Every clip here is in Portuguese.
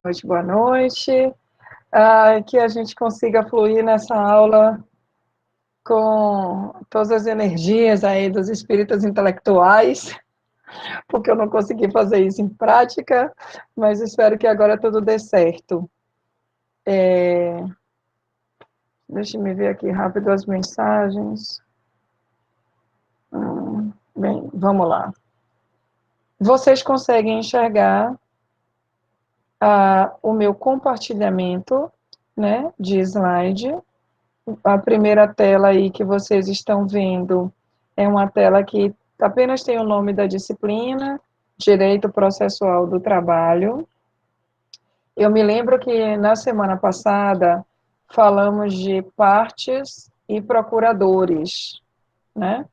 Noite, boa noite. Que a gente consiga fluir nessa aula com todas as energias aí dos espíritos intelectuais, porque eu não consegui fazer isso em prática, mas espero que agora tudo dê certo. Deixa eu ver aqui rápido as mensagens. Bem, vamos lá. Vocês conseguem enxergar o meu compartilhamento, né, de slide. A primeira tela aí que vocês estão vendo é uma tela que apenas tem o nome da disciplina, Direito Processual do Trabalho. Eu me lembro que na semana passada falamos de partes e procuradores, né?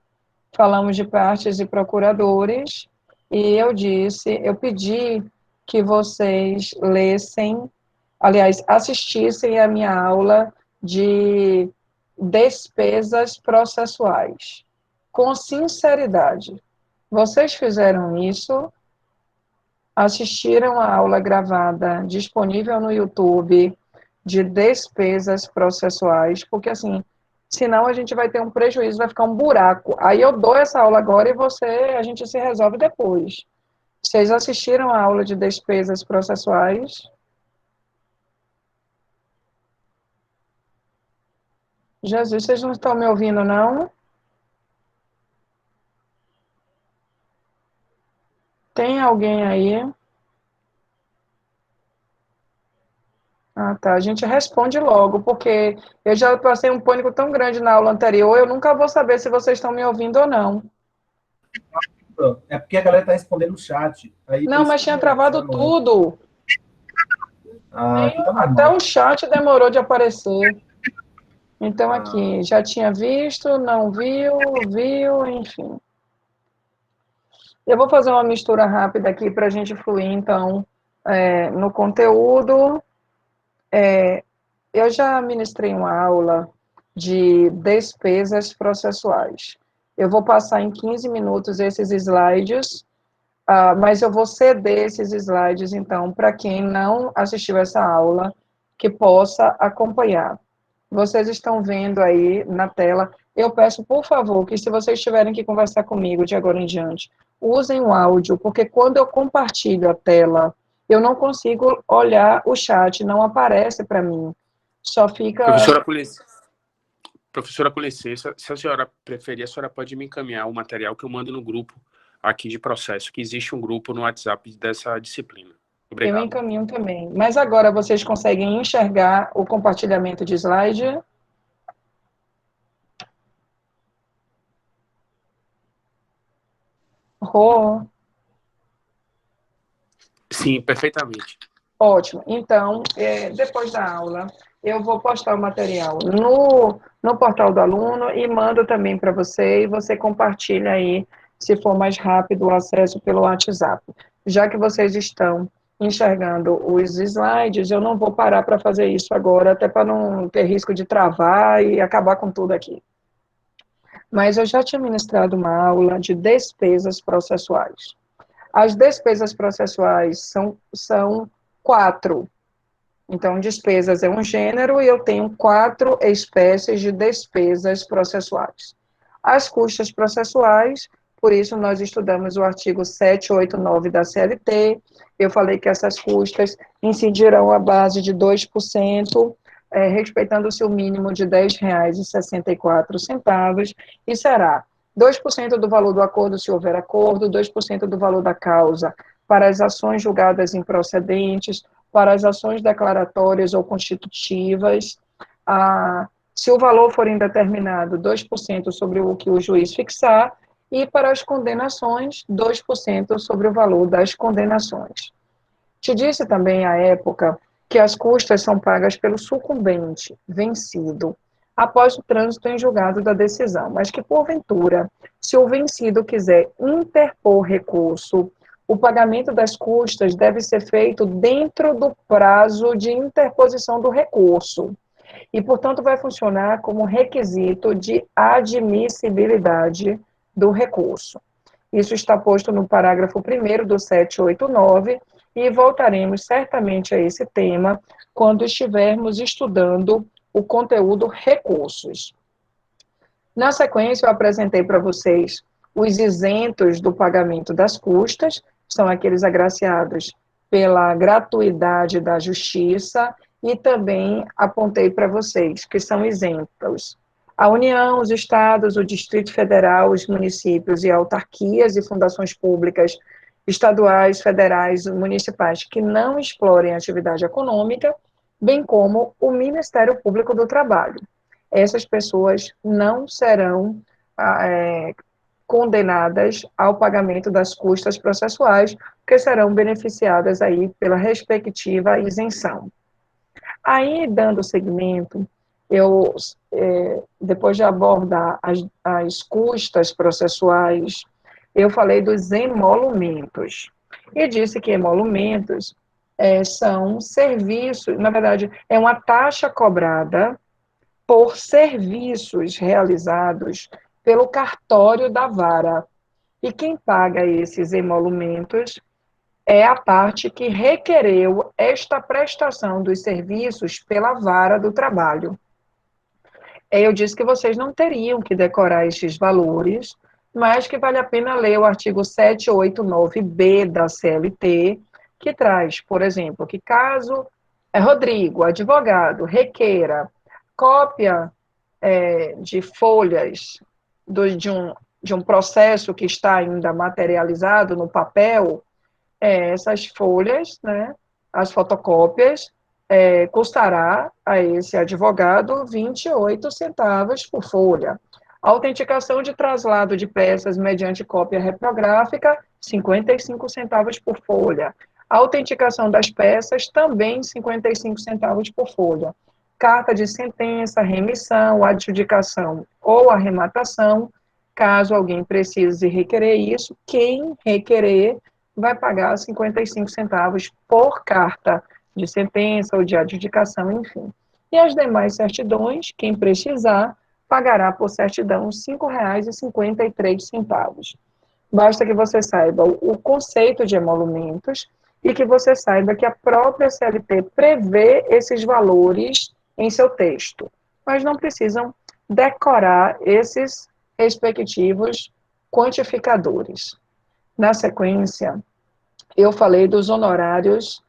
Falamos de partes e procuradores, e eu pedi que vocês lessem, aliás, assistissem a minha aula de despesas processuais, com sinceridade. Vocês fizeram isso, assistiram a aula gravada disponível no YouTube de despesas processuais, porque assim, senão a gente vai ter um prejuízo, vai ficar um buraco. Aí eu dou essa aula agora e a gente se resolve depois. Vocês assistiram a aula de despesas processuais? Jesus, vocês não estão me ouvindo, não? Tem alguém aí? Ah, tá. A gente responde logo, porque eu já passei um pânico tão grande na aula anterior, eu nunca vou saber se vocês estão me ouvindo ou não. É porque a galera está respondendo no chat. Aí, por Não, isso mas que tinha travado não... tudo. Aqui tá Até normal. o chat demorou de aparecer. Então, Ah, aqui, já tinha visto, não viu, viu, enfim. Eu vou fazer uma mistura rápida aqui para a gente fluir, então, no conteúdo. Eu já ministrei uma aula de despesas processuais. Eu vou passar em 15 minutos esses slides, mas eu vou ceder esses slides, então, para quem não assistiu essa aula, que possa acompanhar. Vocês estão vendo aí na tela. Eu peço, por favor, que se vocês tiverem que conversar comigo de agora em diante, usem o áudio, porque quando eu compartilho a tela, eu não consigo olhar o chat, não aparece para mim. Só fica... Professora, com licença, se a senhora preferir, a senhora pode me encaminhar o material que eu mando no grupo aqui de processo, que existe um grupo no WhatsApp dessa disciplina. Obrigado. Eu encaminho também. Mas agora vocês conseguem enxergar o compartilhamento de slide? Oh. Sim, perfeitamente. Ótimo. Então, depois da aula, eu vou postar o material no portal do aluno e mando também para você, e você compartilha aí, se for mais rápido, o acesso pelo WhatsApp. Já que vocês estão enxergando os slides, eu não vou parar para fazer isso agora, até para não ter risco de travar e acabar com tudo aqui. Mas eu já tinha ministrado uma aula de despesas processuais. As despesas processuais são 4. Então, despesas é um gênero e eu tenho 4 espécies de despesas processuais. As custas processuais, por isso nós estudamos o artigo 789 da CLT, eu falei que essas custas incidirão à base de 2%, respeitando-se o mínimo de R$ 10,64, e será 2% do valor do acordo, se houver acordo, 2% do valor da causa, para as ações julgadas improcedentes, para as ações declaratórias ou constitutivas, se o valor for indeterminado, 2% sobre o que o juiz fixar, e para as condenações, 2% sobre o valor das condenações. Te disse também, à época, que as custas são pagas pelo sucumbente, vencido, após o trânsito em julgado da decisão, mas que, porventura, se o vencido quiser interpor recurso, o pagamento das custas deve ser feito dentro do prazo de interposição do recurso e, portanto, vai funcionar como requisito de admissibilidade do recurso. Isso está posto no parágrafo 1º do 789, e voltaremos certamente a esse tema quando estivermos estudando o conteúdo recursos. Na sequência, eu apresentei para vocês os isentos do pagamento das custas, são aqueles agraciados pela gratuidade da justiça, e também apontei para vocês que são isentos a União, os estados, o Distrito Federal, os municípios e autarquias e fundações públicas estaduais, federais, municipais que não explorem atividade econômica, bem como o Ministério Público do Trabalho. Essas pessoas não serão condenadas ao pagamento das custas processuais, porque serão beneficiadas aí pela respectiva isenção. Aí, dando seguimento, eu, depois de abordar as custas processuais, eu falei dos emolumentos. E disse que emolumentos são serviços, na verdade, é uma taxa cobrada por serviços realizados pelo cartório da vara. E quem paga esses emolumentos é a parte que requereu esta prestação dos serviços pela vara do trabalho. Eu disse que vocês não teriam que decorar estes valores, mas que vale a pena ler o artigo 789B da CLT, que traz, por exemplo, que caso Rodrigo, advogado, requeira cópia de folhas de um processo que está ainda materializado no papel, essas folhas, né, as fotocópias, custará a esse advogado 28 centavos por folha. A autenticação de traslado de peças mediante cópia reprográfica, 55 centavos por folha. A autenticação das peças, também 55 centavos por folha. Carta de sentença, remissão, adjudicação ou arrematação, caso alguém precise requerer isso, quem requerer vai pagar 55 centavos por carta de sentença ou de adjudicação, enfim. E as demais certidões, quem precisar, pagará por certidão R$ 5,53. Basta que você saiba o conceito de emolumentos e que você saiba que a própria CLT prevê esses valores em seu texto, mas não precisam decorar esses respectivos quantificadores. Na sequência, eu falei dos honorários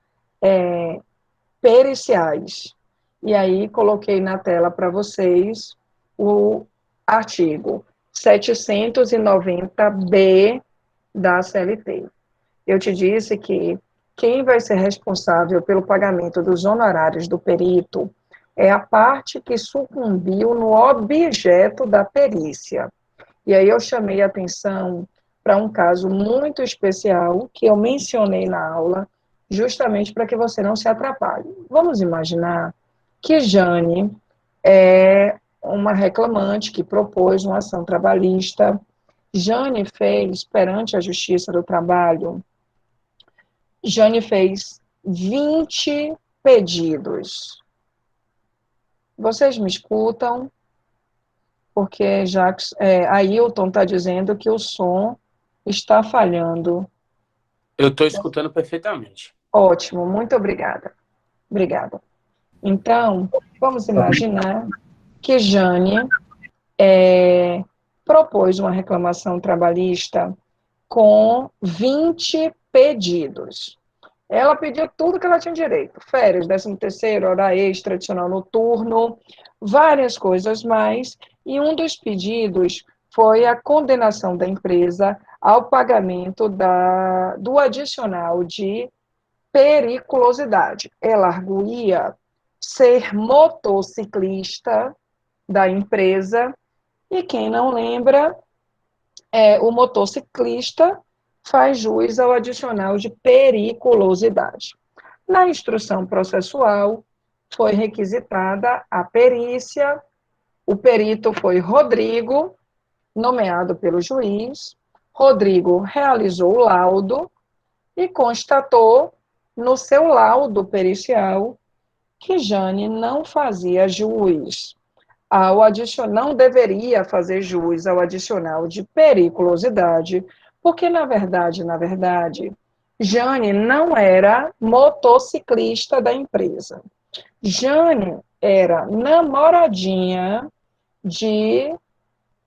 periciais. E aí coloquei na tela para vocês o artigo 790B da CLT. Eu te disse que quem vai ser responsável pelo pagamento dos honorários do perito é a parte que sucumbiu no objeto da perícia. E aí eu chamei a atenção para um caso muito especial que eu mencionei na aula, justamente para que você não se atrapalhe. Vamos imaginar que Jane é uma reclamante que propôs uma ação trabalhista. Jane fez, perante a Justiça do Trabalho, Jane fez 20 pedidos. Vocês me escutam? Porque Ailton está dizendo que o som está falhando. Eu estou escutando perfeitamente. Ótimo, muito obrigada. Obrigada. Então, vamos imaginar que Jane propôs uma reclamação trabalhista com 20 pedidos. Ela pediu tudo que ela tinha direito: férias, 13º, hora extra, adicional noturno, várias coisas mais, e um dos pedidos foi a condenação da empresa ao pagamento do adicional de periculosidade. Ela arguía ser motociclista da empresa, e quem não lembra, o motociclista faz jus ao adicional de periculosidade. Na instrução processual, foi requisitada a perícia, o perito foi Rodrigo, nomeado pelo juiz. Rodrigo realizou o laudo e constatou no seu laudo pericial que Jane não fazia jus não deveria fazer jus ao adicional de periculosidade, porque, na verdade, Jane não era motociclista da empresa. Jane era namoradinha de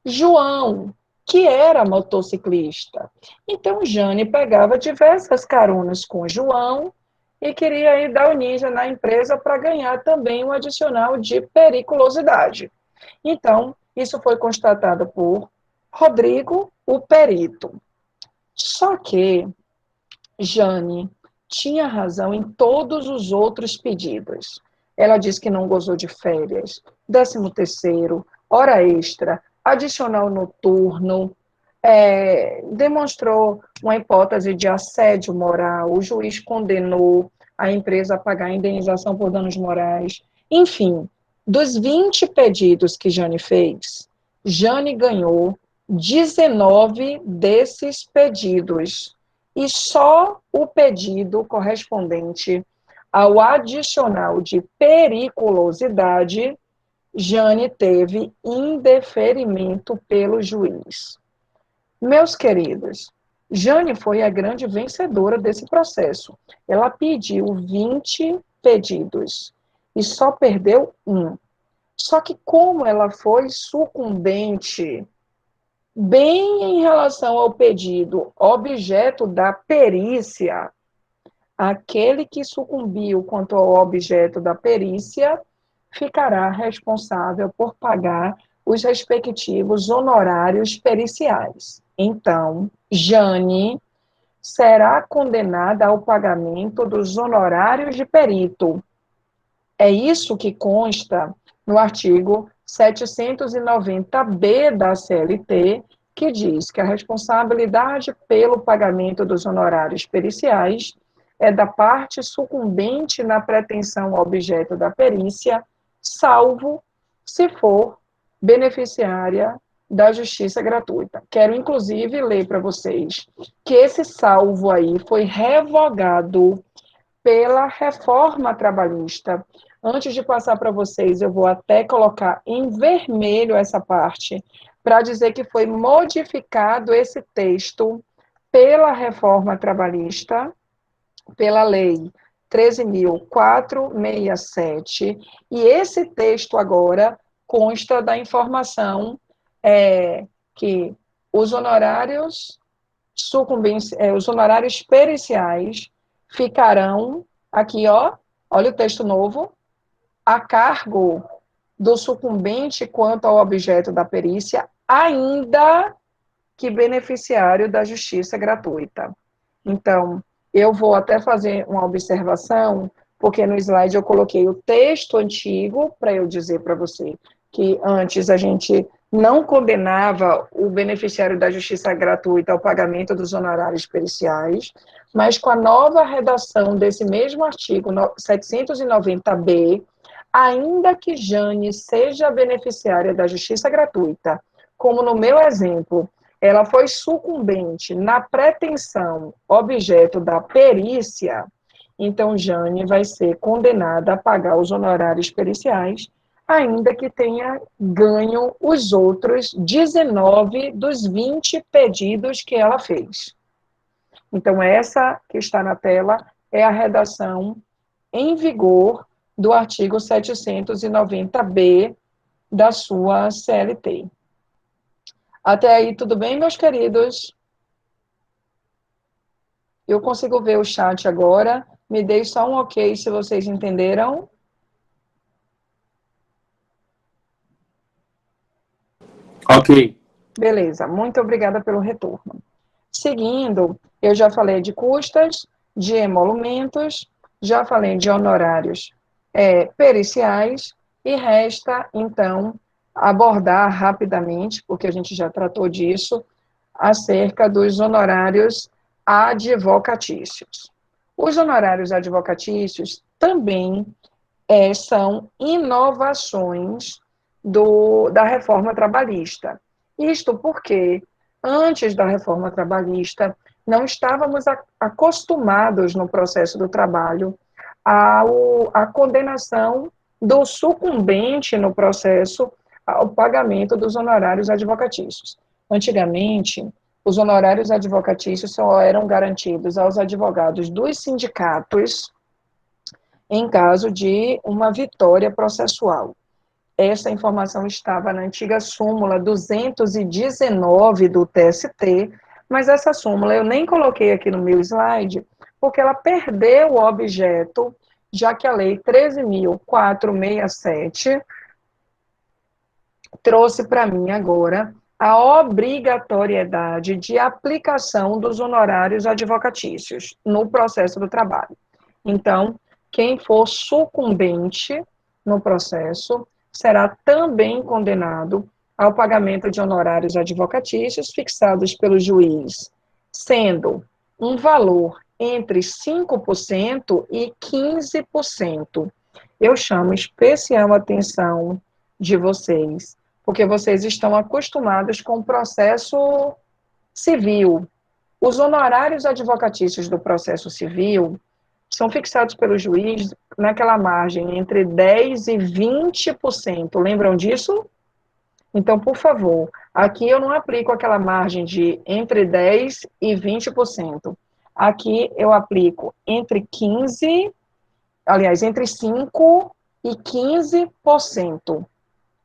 João, que era motociclista. Então, Jane pegava diversas caronas com João e queria ir dar o ninja na empresa para ganhar também um adicional de periculosidade. Então, isso foi constatado por Rodrigo, o perito. Só que Jane tinha razão em todos os outros pedidos. Ela disse que não gozou de férias, 13º, hora extra, adicional noturno, demonstrou uma hipótese de assédio moral, o juiz condenou a empresa a pagar a indenização por danos morais. Enfim, dos 20 pedidos que Jane fez, Jane ganhou 19 desses pedidos. E só o pedido correspondente ao adicional de periculosidade, Jane teve indeferimento pelo juiz. Meus queridos, Jane foi a grande vencedora desse processo. Ela pediu 20 pedidos e só perdeu um. Só que como ela foi sucumbente, bem em relação ao pedido objeto da perícia, aquele que sucumbiu quanto ao objeto da perícia ficará responsável por pagar os respectivos honorários periciais. Então, Jane será condenada ao pagamento dos honorários de perito. É isso que consta no artigo 790-B da CLT, que diz que a responsabilidade pelo pagamento dos honorários periciais é da parte sucumbente na pretensão ao objeto da perícia, salvo se for beneficiária da justiça gratuita. Quero, inclusive, ler para vocês que esse salvo aí foi revogado pela reforma trabalhista. Antes de passar para vocês, eu vou até colocar em vermelho essa parte, para dizer que foi modificado esse texto pela reforma trabalhista, pela lei 13.467, e esse texto agora consta da informação que os honorários os honorários periciais ficarão aqui, olha o texto novo, a cargo do sucumbente quanto ao objeto da perícia, ainda que beneficiário da justiça gratuita. Então, eu vou até fazer uma observação, porque no slide eu coloquei o texto antigo, para eu dizer para você que antes a gente não condenava o beneficiário da justiça gratuita ao pagamento dos honorários periciais, mas com a nova redação desse mesmo artigo 790-B, ainda que Jane seja beneficiária da justiça gratuita, como no meu exemplo, ela foi sucumbente na pretensão objeto da perícia, então Jane vai ser condenada a pagar os honorários periciais, ainda que tenha ganho os outros 19 dos 20 pedidos que ela fez. Então, essa que está na tela é a redação em vigor do artigo 790-B da sua CLT. Até aí, tudo bem, meus queridos? Eu consigo ver o chat agora. Me dei só um ok se vocês entenderam. Ok. Beleza, muito obrigada pelo retorno. Seguindo, eu já falei de custas, de emolumentos, já falei de honorários periciais, e resta, então, abordar rapidamente, porque a gente já tratou disso, acerca dos honorários advocatícios. Os honorários advocatícios também são inovações da reforma trabalhista. Isto porque, antes da reforma trabalhista, não estávamos acostumados no processo do trabalho à condenação do sucumbente no processo ao pagamento dos honorários advocatícios. Antigamente, os honorários advocatícios só eram garantidos aos advogados dos sindicatos em caso de uma vitória processual. Essa informação estava na antiga súmula 219 do TST, mas essa súmula eu nem coloquei aqui no meu slide, porque ela perdeu o objeto, já que a Lei 13.467 trouxe para mim agora a obrigatoriedade de aplicação dos honorários advocatícios no processo do trabalho. Então, quem for sucumbente no processo será também condenado ao pagamento de honorários advocatícios fixados pelo juiz, sendo um valor entre 5% e 15%. Eu chamo especial atenção de vocês, porque vocês estão acostumados com o processo civil. Os honorários advocatícios do processo civil são fixados pelo juiz naquela margem entre 10% e 20%. Lembram disso? Então, por favor, aqui eu não aplico aquela margem de entre 10% e 20%. Aqui eu aplico entre 5% e 15%,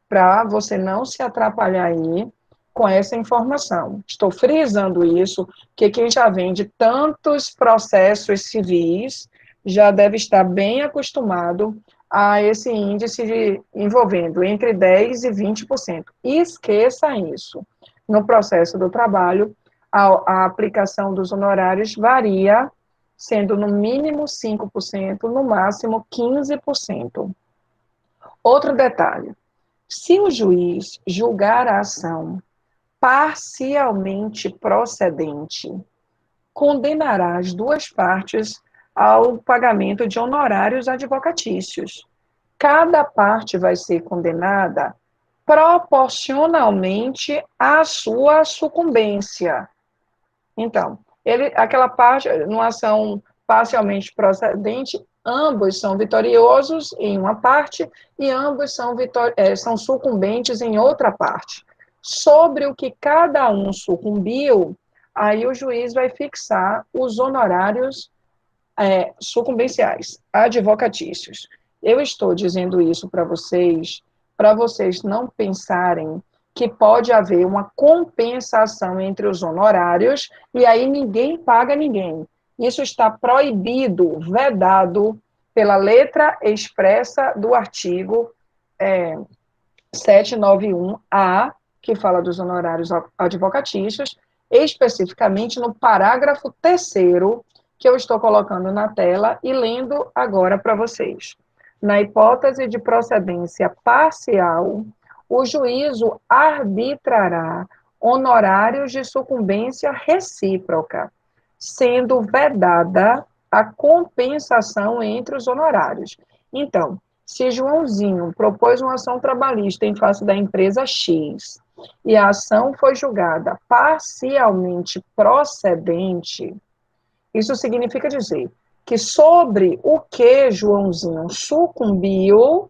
para você não se atrapalhar aí com essa informação. Estou frisando isso, porque quem já vem de tantos processos civis já deve estar bem acostumado a esse índice envolvendo entre 10% e 20%. E esqueça isso. No processo do trabalho, a aplicação dos honorários varia, sendo no mínimo 5%, no máximo 15%. Outro detalhe, se o juiz julgar a ação parcialmente procedente, condenará as duas partes ao pagamento de honorários advocatícios. Cada parte vai ser condenada proporcionalmente à sua sucumbência. Então, aquela parte, numa ação parcialmente procedente, ambos são vitoriosos em uma parte e ambos são sucumbentes em outra parte. Sobre o que cada um sucumbiu, aí o juiz vai fixar os honorários sucumbenciais, advocatícios. Eu estou dizendo isso para vocês não pensarem que pode haver uma compensação entre os honorários e aí ninguém paga ninguém. Isso está proibido, vedado pela letra expressa do artigo 791-A, que fala dos honorários advocatícios, especificamente no parágrafo 3º, que eu estou colocando na tela e lendo agora para vocês. Na hipótese de procedência parcial, o juízo arbitrará honorários de sucumbência recíproca, sendo vedada a compensação entre os honorários. Então, se Joãozinho propôs uma ação trabalhista em face da empresa X e a ação foi julgada parcialmente procedente, isso significa dizer que sobre o que Joãozinho sucumbiu,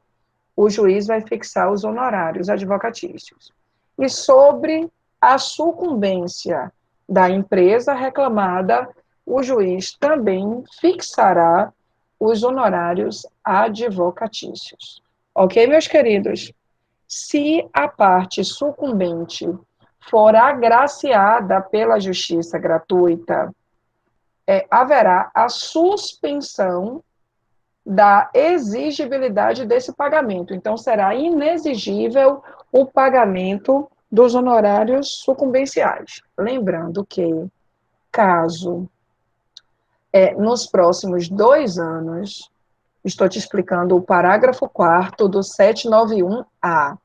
o juiz vai fixar os honorários advocatícios. E sobre a sucumbência da empresa reclamada, o juiz também fixará os honorários advocatícios. Ok, meus queridos? Se a parte sucumbente for agraciada pela justiça gratuita, haverá a suspensão da exigibilidade desse pagamento. Então, será inexigível o pagamento dos honorários sucumbenciais. Lembrando que, caso nos próximos 2 anos, estou te explicando o parágrafo 4º do 791-A,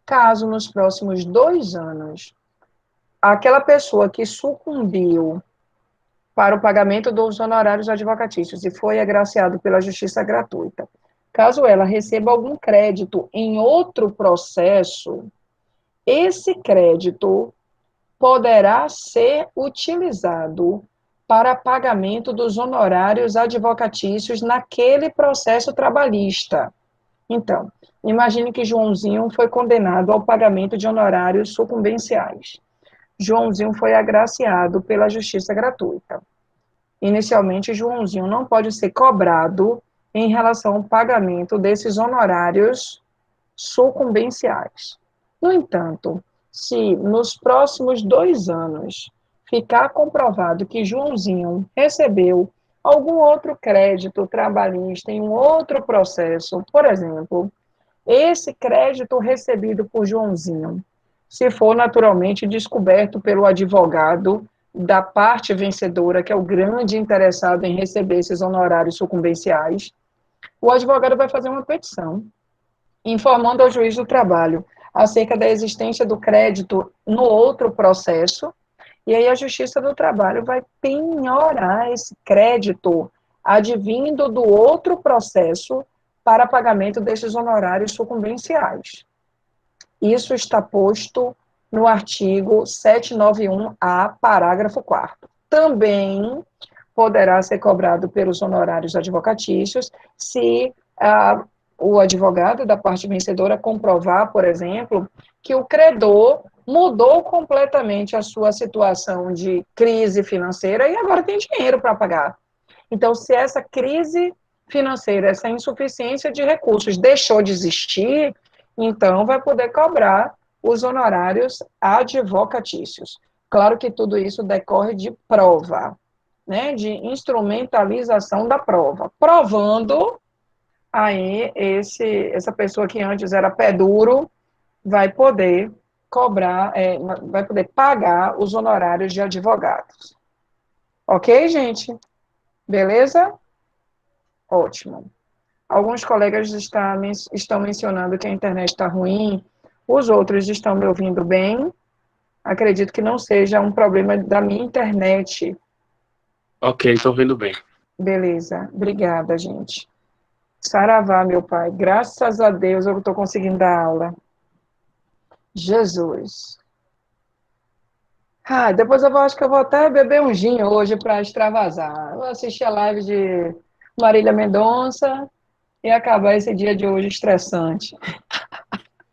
caso nos próximos 2 anos, aquela pessoa que sucumbiu para o pagamento dos honorários advocatícios e foi agraciado pela justiça gratuita, caso ela receba algum crédito em outro processo, esse crédito poderá ser utilizado para pagamento dos honorários advocatícios naquele processo trabalhista. Então, imagine que Joãozinho foi condenado ao pagamento de honorários sucumbenciais. Joãozinho foi agraciado pela justiça gratuita. Inicialmente, Joãozinho não pode ser cobrado em relação ao pagamento desses honorários sucumbenciais. No entanto, se nos próximos 2 anos ficar comprovado que Joãozinho recebeu algum outro crédito trabalhista em um outro processo, por exemplo, esse crédito recebido por Joãozinho, se for naturalmente descoberto pelo advogado da parte vencedora, que é o grande interessado em receber esses honorários sucumbenciais, o advogado vai fazer uma petição informando ao juiz do trabalho acerca da existência do crédito no outro processo, e aí a Justiça do Trabalho vai penhorar esse crédito advindo do outro processo para pagamento desses honorários sucumbenciais. Isso está posto no artigo 791-A, parágrafo 4º. Também poderá ser cobrado pelos honorários advocatícios se o advogado da parte vencedora comprovar, por exemplo, que o credor mudou completamente a sua situação de crise financeira e agora tem dinheiro para pagar. Então, se essa crise financeira, essa insuficiência de recursos deixou de existir, então vai poder cobrar os honorários advocatícios. Claro que tudo isso decorre de prova, né, de instrumentalização da prova, provando aí essa pessoa que antes era pé duro vai poder cobrar, vai poder pagar os honorários de advogados. Ok, gente? Beleza? Ótimo. Alguns colegas estão mencionando que a internet está ruim, os outros estão me ouvindo bem. Acredito que não seja um problema da minha internet. Ok, estou vendo bem. Beleza, obrigada, gente. Saravá, meu pai. Graças a Deus eu estou conseguindo dar aula. Jesus. Depois acho que eu vou até beber um gin hoje para extravasar. Vou assistir a live de Marília Mendonça e acabar esse dia de hoje estressante.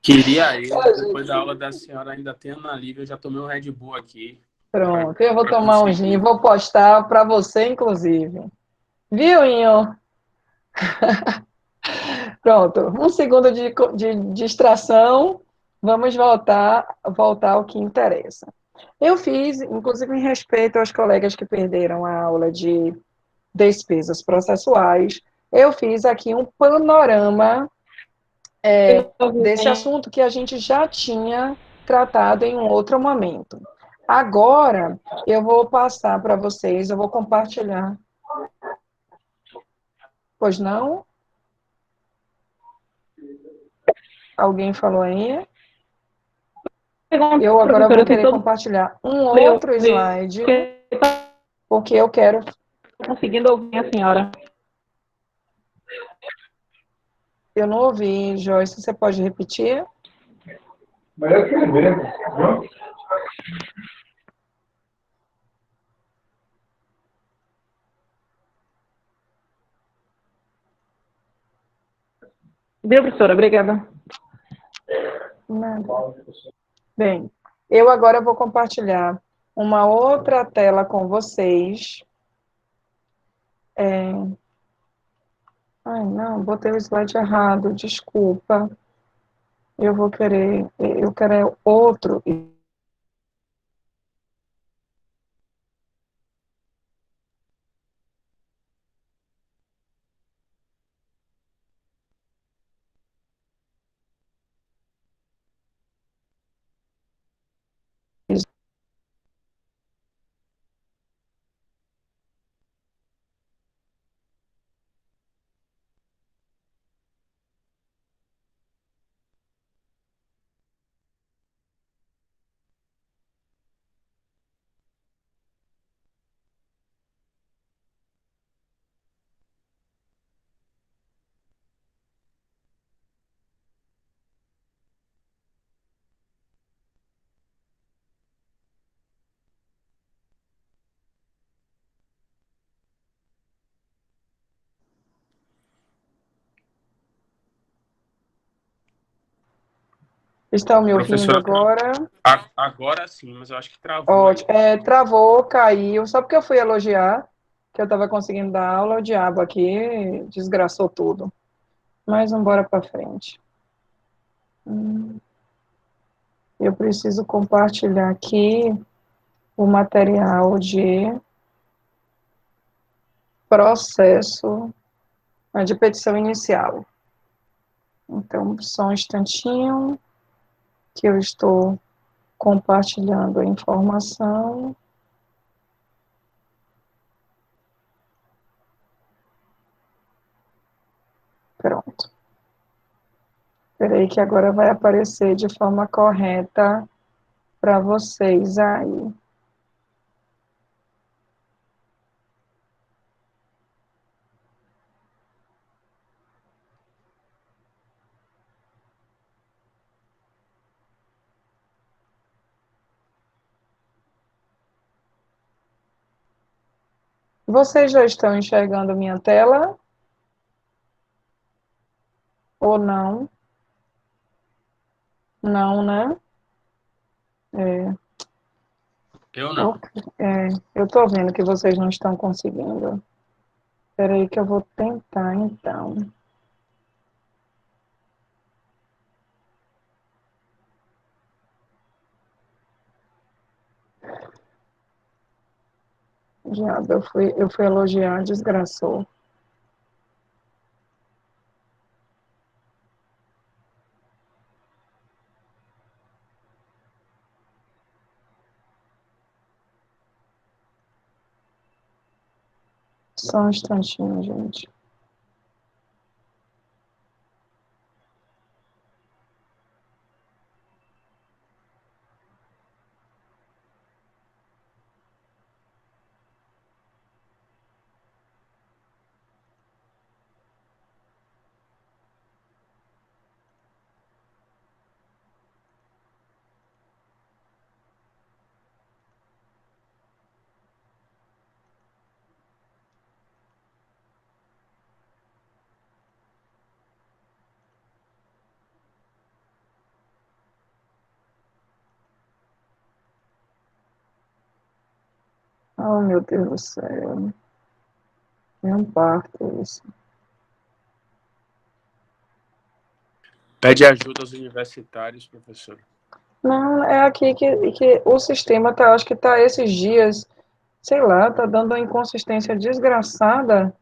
Queria eu, depois da aula da senhora, ainda tendo alívio, eu já tomei um Red Bull aqui. Pronto, eu vou tomar um gin, conseguir. vou postar para você, inclusive. Viu, Inho? Pronto, um segundo de distração, vamos voltar ao que interessa. Eu fiz, inclusive em respeito aos colegas que perderam a aula de despesas processuais, eu fiz aqui um panorama desse assunto que a gente já tinha tratado em um outro momento. Agora, eu vou passar para vocês, eu vou compartilhar. Pois não? Alguém falou aí? Eu agora vou querer compartilhar um outro slide, porque eu quero... Conseguindo ouvir a senhora. Eu não ouvi, Joyce, você pode repetir? Mas eu quero ver, não? Viu, professora? Obrigada. Nada. Bem, eu agora vou compartilhar uma outra tela com vocês. Ai, não, botei o slide errado, desculpa. Eu quero outro. Estão me ouvindo Professora, agora? agora sim, mas eu acho que travou aí. Ótimo. Travou, caiu, só porque eu fui elogiar, que eu estava conseguindo dar aula, o diabo aqui desgraçou tudo. Mas vamos embora para frente. Eu preciso compartilhar aqui o material de processo, de petição inicial. Então, só um instantinho que eu estou compartilhando a informação. Pronto. Espera aí que agora vai aparecer de forma correta para vocês aí. Vocês já estão enxergando minha tela? Ou não? Não, né? É, Eu não. eu estou vendo que vocês não estão conseguindo. Espera aí que eu vou tentar, então. Diabo, eu fui elogiar, desgraçou. Só um instantinho, gente. Oh, meu Deus do céu. É um parto isso. Pede ajuda aos universitários, professor. Não, é aqui que o sistema tá, acho que tá esses dias, sei lá, tá dando uma inconsistência desgraçada.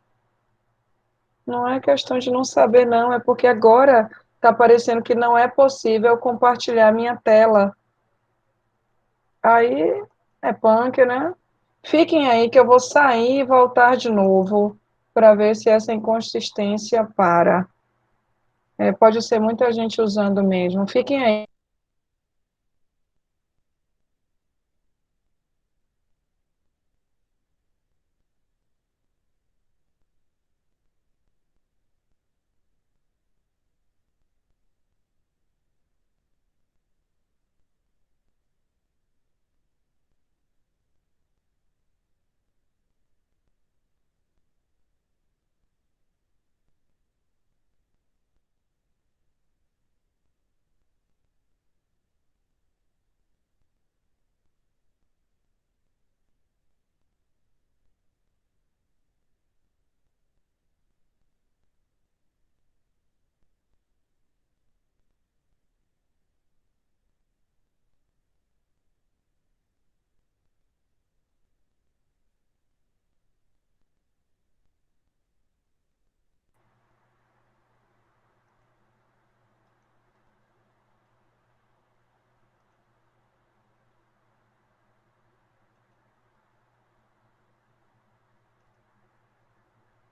Não é questão de não saber, não, é porque agora tá parecendo que não é possível compartilhar minha tela. Aí é punk, né? Fiquem aí que eu vou sair e voltar de novo para ver se essa inconsistência para. Pode ser muita gente usando mesmo. Fiquem aí.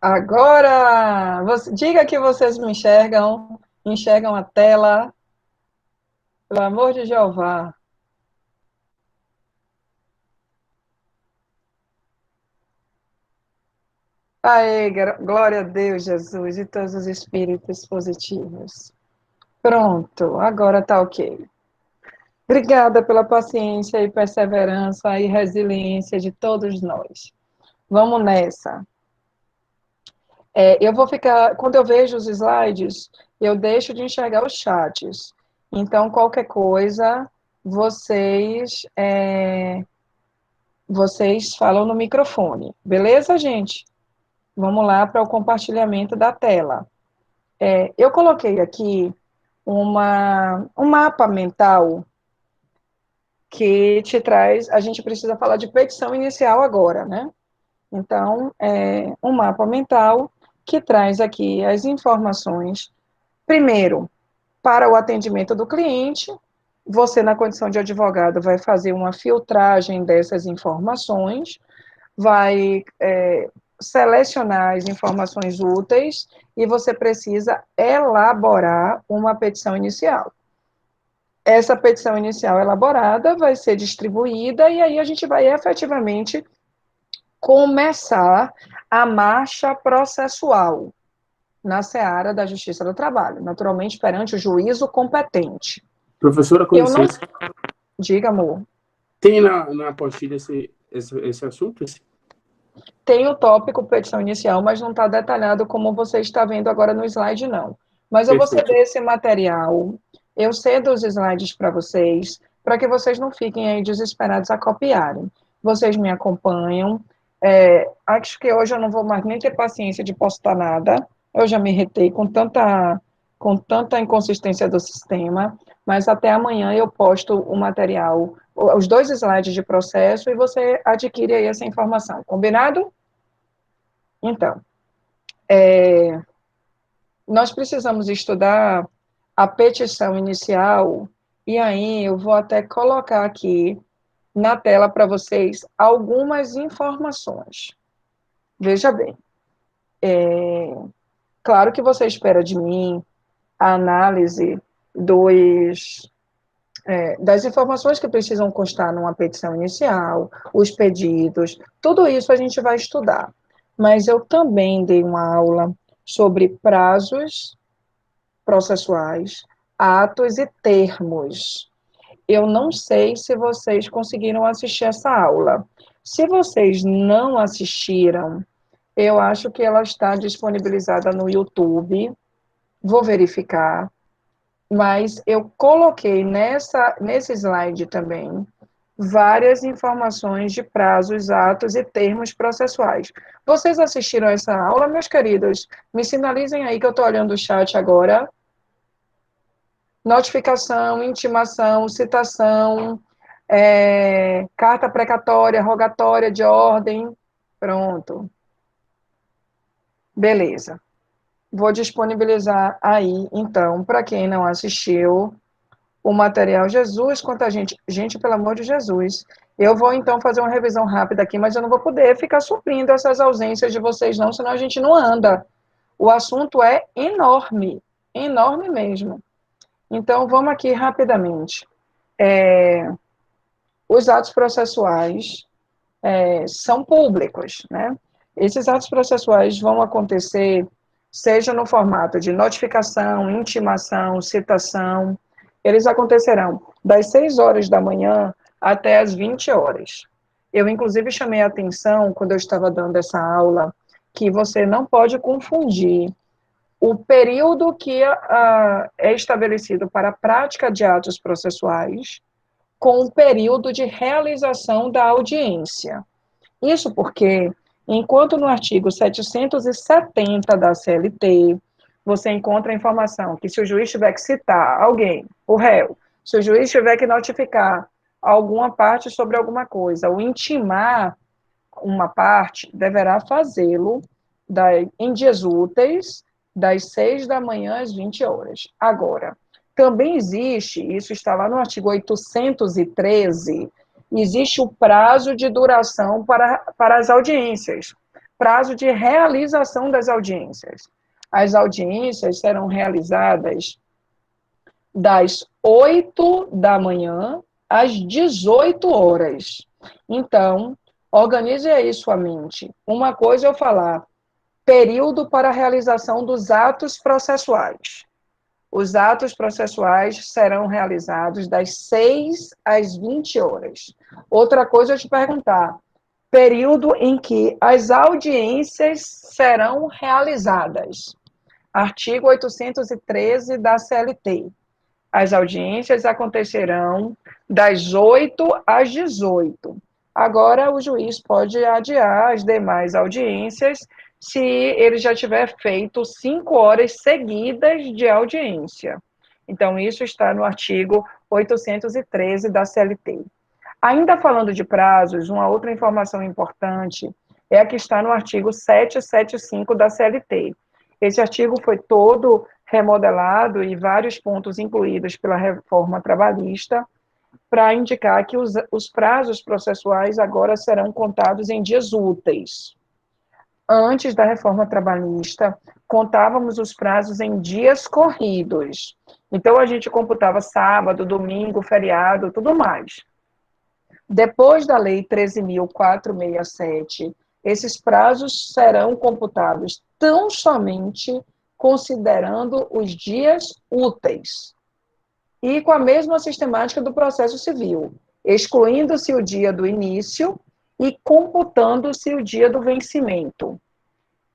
Agora, diga que vocês me enxergam a tela, pelo amor de Jeová. Aê, glória a Deus, Jesus, e todos os espíritos positivos. Pronto, agora tá ok. Obrigada pela paciência e perseverança e resiliência de todos nós. Vamos nessa. Eu vou ficar, quando eu vejo os slides, eu deixo de enxergar os chats. Então, qualquer coisa, vocês falam no microfone. Beleza, gente? Vamos lá para o compartilhamento da tela. Eu coloquei aqui um mapa mental que te traz... A gente precisa falar de petição inicial agora, né? Então, um mapa mental que traz aqui as informações, primeiro, para o atendimento do cliente. Você, na condição de advogado, vai fazer uma filtragem dessas informações, vai selecionar as informações úteis e você precisa elaborar uma petição inicial. Essa petição inicial elaborada vai ser distribuída e aí a gente vai efetivamente começar a marcha processual na seara da Justiça do Trabalho, naturalmente perante o juízo competente. Professora, com licença. Diga, amor. Tem na apostila esse assunto? Tem o tópico petição inicial, mas não está detalhado como você está vendo agora no slide, não. Mas eu vou ceder esse material, eu cedo os slides para vocês, para que vocês não fiquem aí desesperados a copiarem. Vocês me acompanham. Acho que hoje eu não vou mais nem ter paciência de postar nada, eu já me irritei com tanta inconsistência do sistema, mas até amanhã eu posto o material, os 2 slides de processo, e você adquire aí essa informação, combinado? Então, nós precisamos estudar a petição inicial, e aí eu vou até colocar aqui na tela para vocês algumas informações. Veja bem, claro que você espera de mim a análise das informações que precisam constar numa petição inicial, os pedidos, tudo isso a gente vai estudar. Mas eu também dei uma aula sobre prazos processuais, atos e termos. Eu não sei se vocês conseguiram assistir essa aula. Se vocês não assistiram, eu acho que ela está disponibilizada no YouTube. Vou verificar. Mas eu coloquei nesse slide também várias informações de prazos, atos e termos processuais. Vocês assistiram essa aula, meus queridos? Me sinalizem aí que eu estou olhando o chat agora. Notificação, intimação, citação, carta precatória, rogatória de ordem. Pronto. Beleza. Vou disponibilizar aí, então, para quem não assistiu, o material. Jesus, quanta gente. Gente, pelo amor de Jesus. Eu vou, então, fazer uma revisão rápida aqui, mas eu não vou poder ficar suprindo essas ausências de vocês, não, senão a gente não anda. O assunto é enorme mesmo. Então, vamos aqui rapidamente. Os atos processuais são públicos, né? Esses atos processuais vão acontecer, seja no formato de notificação, intimação, citação. Eles acontecerão das 6 horas da manhã até as 20 horas. Eu, inclusive, chamei a atenção, quando eu estava dando essa aula, que você não pode confundir o período que é estabelecido para a prática de atos processuais com o período de realização da audiência. Isso porque, enquanto no artigo 770 da CLT, você encontra a informação que se o juiz tiver que citar alguém, o réu, se o juiz tiver que notificar alguma parte sobre alguma coisa, ou intimar uma parte, deverá fazê-lo em dias úteis, das 6 da manhã às 20 horas. Agora, também existe, isso está lá no artigo 813, existe o prazo de duração para as audiências, prazo de realização das audiências. As audiências serão realizadas das 8 da manhã às 18 horas. Então, organize aí sua mente. Uma coisa é eu falar, período para a realização dos atos processuais. Os atos processuais serão realizados das 6 às 20 horas. Outra coisa é eu te perguntar, período em que as audiências serão realizadas. Artigo 813 da CLT. As audiências acontecerão das 8 às 18. Agora, o juiz pode adiar as demais audiências se ele já tiver feito 5 horas seguidas de audiência. Então, isso está no artigo 813 da CLT. Ainda falando de prazos, uma outra informação importante é a que está no artigo 775 da CLT. Esse artigo foi todo remodelado e vários pontos incluídos pela reforma trabalhista para indicar que os prazos processuais agora serão contados em dias úteis. Antes da reforma trabalhista, contávamos os prazos em dias corridos. Então, a gente computava sábado, domingo, feriado, tudo mais. Depois da Lei 13.467, esses prazos serão computados tão somente considerando os dias úteis. E com a mesma sistemática do processo civil, excluindo-se o dia do início e computando-se o dia do vencimento.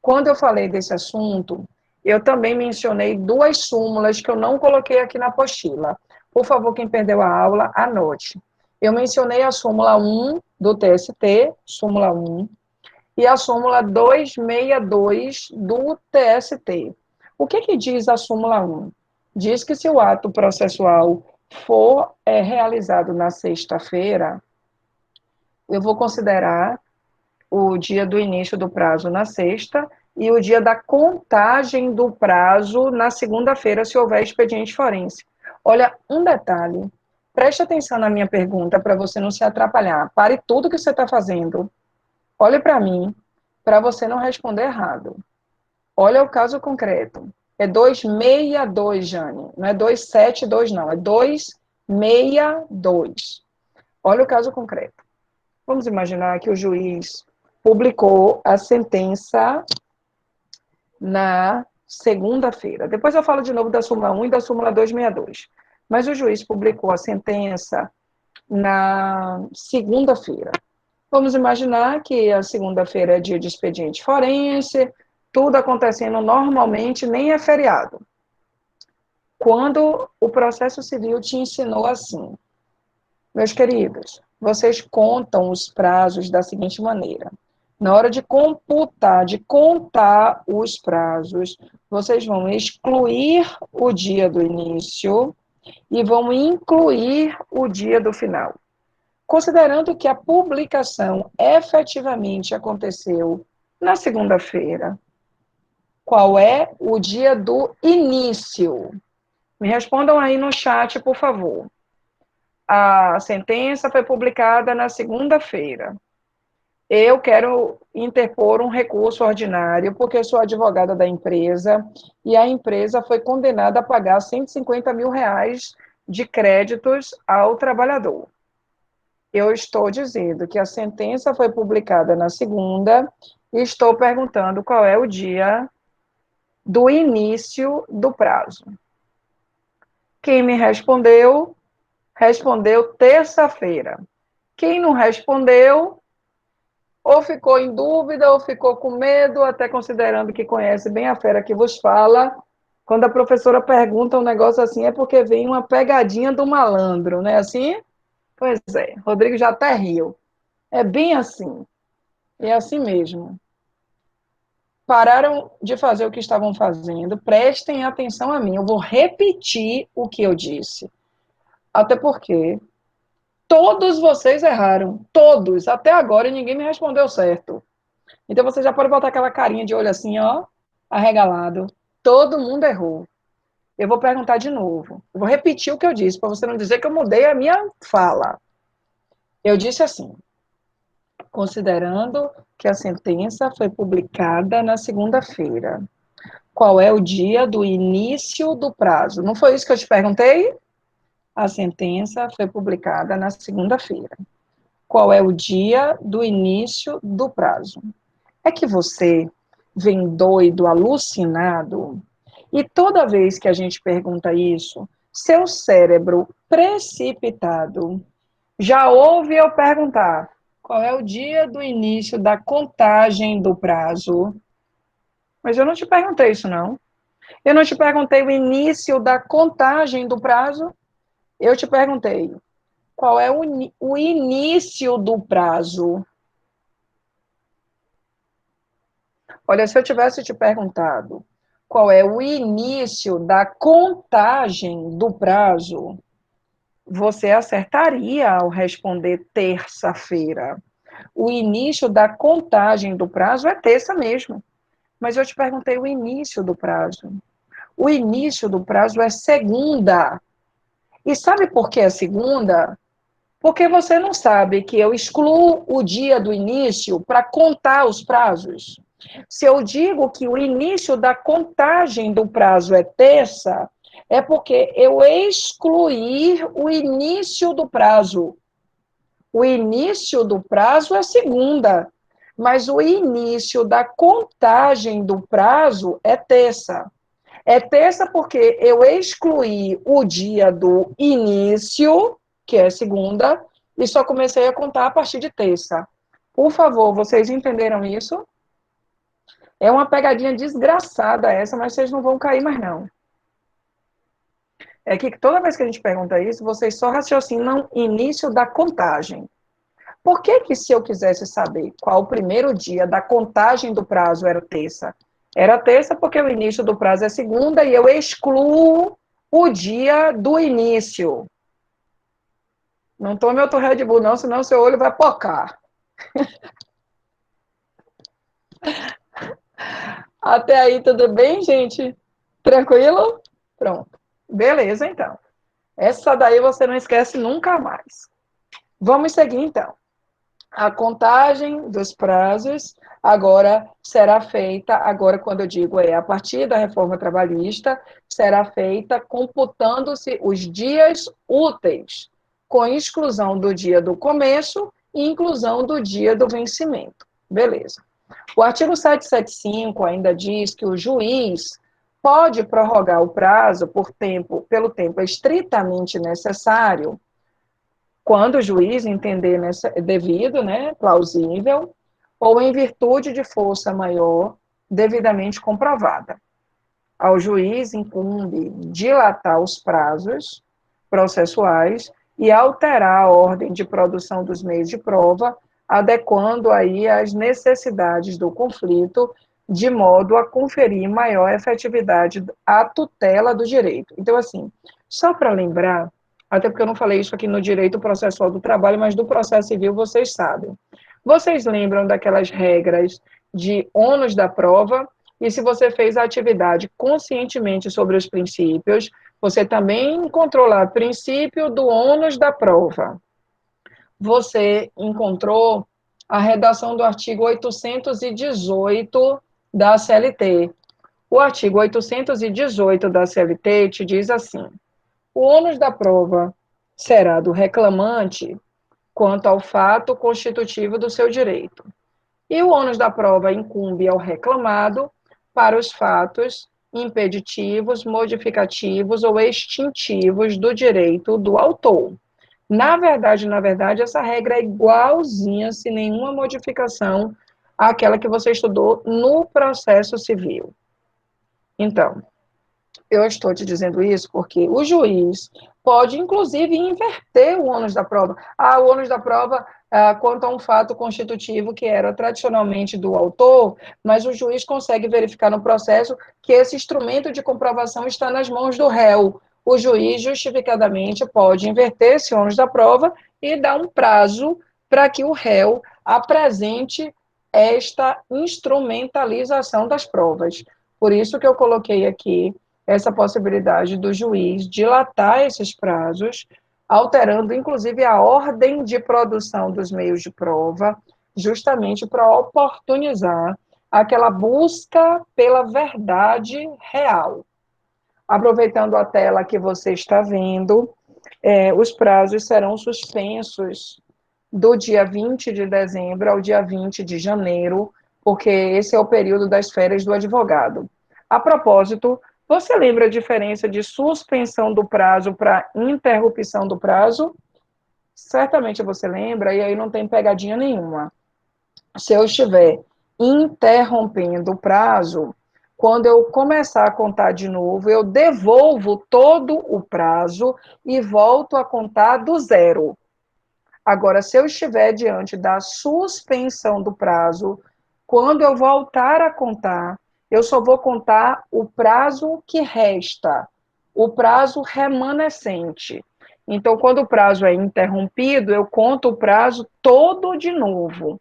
Quando eu falei desse assunto, eu também mencionei 2 súmulas que eu não coloquei aqui na apostila. Por favor, quem perdeu a aula, anote. Eu mencionei a súmula 1 do TST, súmula 1, e a súmula 262 do TST. O que diz a súmula 1? Diz que se o ato processual for realizado na sexta-feira, eu vou considerar o dia do início do prazo na sexta e o dia da contagem do prazo na segunda-feira, se houver expediente forense. Olha, um detalhe, preste atenção na minha pergunta para você não se atrapalhar. Pare tudo que você está fazendo. Olhe para mim, para você não responder errado. Olha o caso concreto. É 262, Jane. Não é 272, não. É 262. Olha o caso concreto. Vamos imaginar que o juiz publicou a sentença na segunda-feira. Depois eu falo de novo da súmula 1 e da súmula 262. Mas o juiz publicou a sentença na segunda-feira. Vamos imaginar que a segunda-feira é dia de expediente forense, tudo acontecendo normalmente, nem é feriado. Quando o processo civil te ensinou assim, meus queridos, vocês contam os prazos da seguinte maneira. Na hora de computar, de contar os prazos, vocês vão excluir o dia do início e vão incluir o dia do final. Considerando que a publicação efetivamente aconteceu na segunda-feira, qual é o dia do início? Me respondam aí no chat, por favor. A sentença foi publicada na segunda-feira. Eu quero interpor um recurso ordinário, porque eu sou advogada da empresa, e a empresa foi condenada a pagar R$150 mil de créditos ao trabalhador. Eu estou dizendo que a sentença foi publicada na segunda, e estou perguntando qual é o dia do início do prazo. Quem me respondeu, respondeu terça-feira. Quem não respondeu, ou ficou em dúvida, ou ficou com medo, até considerando que conhece bem a fera que vos fala. Quando a professora pergunta um negócio assim, é porque vem uma pegadinha do malandro, não é assim? Pois é, Rodrigo já até riu. É bem assim. É assim mesmo. Pararam de fazer o que estavam fazendo, prestem atenção a mim. Eu vou repetir o que eu disse. Até porque todos vocês erraram. Todos. Até agora ninguém me respondeu certo. Então você já pode botar aquela carinha de olho assim, ó, arregalado. Todo mundo errou. Eu vou perguntar de novo. Eu vou repetir o que eu disse, para você não dizer que eu mudei a minha fala. Eu disse assim, considerando que a sentença foi publicada na segunda-feira, qual é o dia do início do prazo? Não foi isso que eu te perguntei? A sentença foi publicada na segunda-feira. Qual é o dia do início do prazo? É que você vem doido, alucinado, e toda vez que a gente pergunta isso, seu cérebro precipitado já ouve eu perguntar qual é o dia do início da contagem do prazo. Mas eu não te perguntei isso, não. Eu não te perguntei o início da contagem do prazo? Eu te perguntei qual é o início do prazo. Olha, se eu tivesse te perguntado qual é o início da contagem do prazo, você acertaria ao responder terça-feira. O início da contagem do prazo é terça mesmo. Mas eu te perguntei o início do prazo. O início do prazo é segunda. E sabe por que é segunda? Porque você não sabe que eu excluo o dia do início para contar os prazos. Se eu digo que o início da contagem do prazo é terça, é porque eu excluí o início do prazo. O início do prazo é segunda, mas o início da contagem do prazo é terça. É terça porque eu excluí o dia do início, que é segunda, e só comecei a contar a partir de terça. Por favor, vocês entenderam isso? É uma pegadinha desgraçada essa, mas vocês não vão cair mais não. É que toda vez que a gente pergunta isso, vocês só raciocinam início da contagem. Por que se eu quisesse saber qual o primeiro dia da contagem do prazo era terça? Era terça porque o início do prazo é segunda e eu excluo o dia do início. Não tome outro Red Bull não, senão seu olho vai pocar. Até aí tudo bem, gente? Tranquilo? Pronto. Beleza, então. Essa daí você não esquece nunca mais. Vamos seguir, então. A contagem dos prazos agora será feita, agora quando eu digo a partir da reforma trabalhista, será feita computando-se os dias úteis, com exclusão do dia do começo e inclusão do dia do vencimento. Beleza. O artigo 775 ainda diz que o juiz pode prorrogar o prazo pelo tempo estritamente necessário, quando o juiz entender devido, plausível, ou em virtude de força maior devidamente comprovada. Ao juiz incumbe dilatar os prazos processuais e alterar a ordem de produção dos meios de prova, adequando aí às necessidades do conflito, de modo a conferir maior efetividade à tutela do direito. Então, assim, só para lembrar, até porque eu não falei isso aqui no direito processual do trabalho, mas do processo civil vocês sabem. Vocês lembram daquelas regras de ônus da prova? E se você fez a atividade conscientemente sobre os princípios, você também encontrou lá o princípio do ônus da prova. Você encontrou a redação do artigo 818 da CLT. O artigo 818 da CLT te diz assim: o ônus da prova será do reclamante quanto ao fato constitutivo do seu direito. E o ônus da prova incumbe ao reclamado para os fatos impeditivos, modificativos ou extintivos do direito do autor. Na verdade, essa regra é igualzinha, sem nenhuma modificação, àquela que você estudou no processo civil. Então, eu estou te dizendo isso porque o juiz pode, inclusive, inverter o ônus da prova. O ônus da prova quanto a um fato constitutivo que era tradicionalmente do autor, mas o juiz consegue verificar no processo que esse instrumento de comprovação está nas mãos do réu. O juiz, justificadamente, pode inverter esse ônus da prova e dar um prazo para que o réu apresente esta instrumentalização das provas. Por isso que eu coloquei aqui essa possibilidade do juiz dilatar esses prazos, alterando, inclusive, a ordem de produção dos meios de prova, justamente para oportunizar aquela busca pela verdade real. Aproveitando a tela que você está vendo, os prazos serão suspensos do dia 20 de dezembro ao dia 20 de janeiro, porque esse é o período das férias do advogado. A propósito, você lembra a diferença de suspensão do prazo para interrupção do prazo? Certamente você lembra, e aí não tem pegadinha nenhuma. Se eu estiver interrompendo o prazo, Quando eu começar a contar de novo, eu devolvo todo o prazo e volto a contar do zero. Agora, se eu estiver diante da suspensão do prazo, quando eu voltar a contar, eu só vou contar o prazo que resta, o prazo remanescente. Então, quando o prazo é interrompido, eu conto o prazo todo de novo.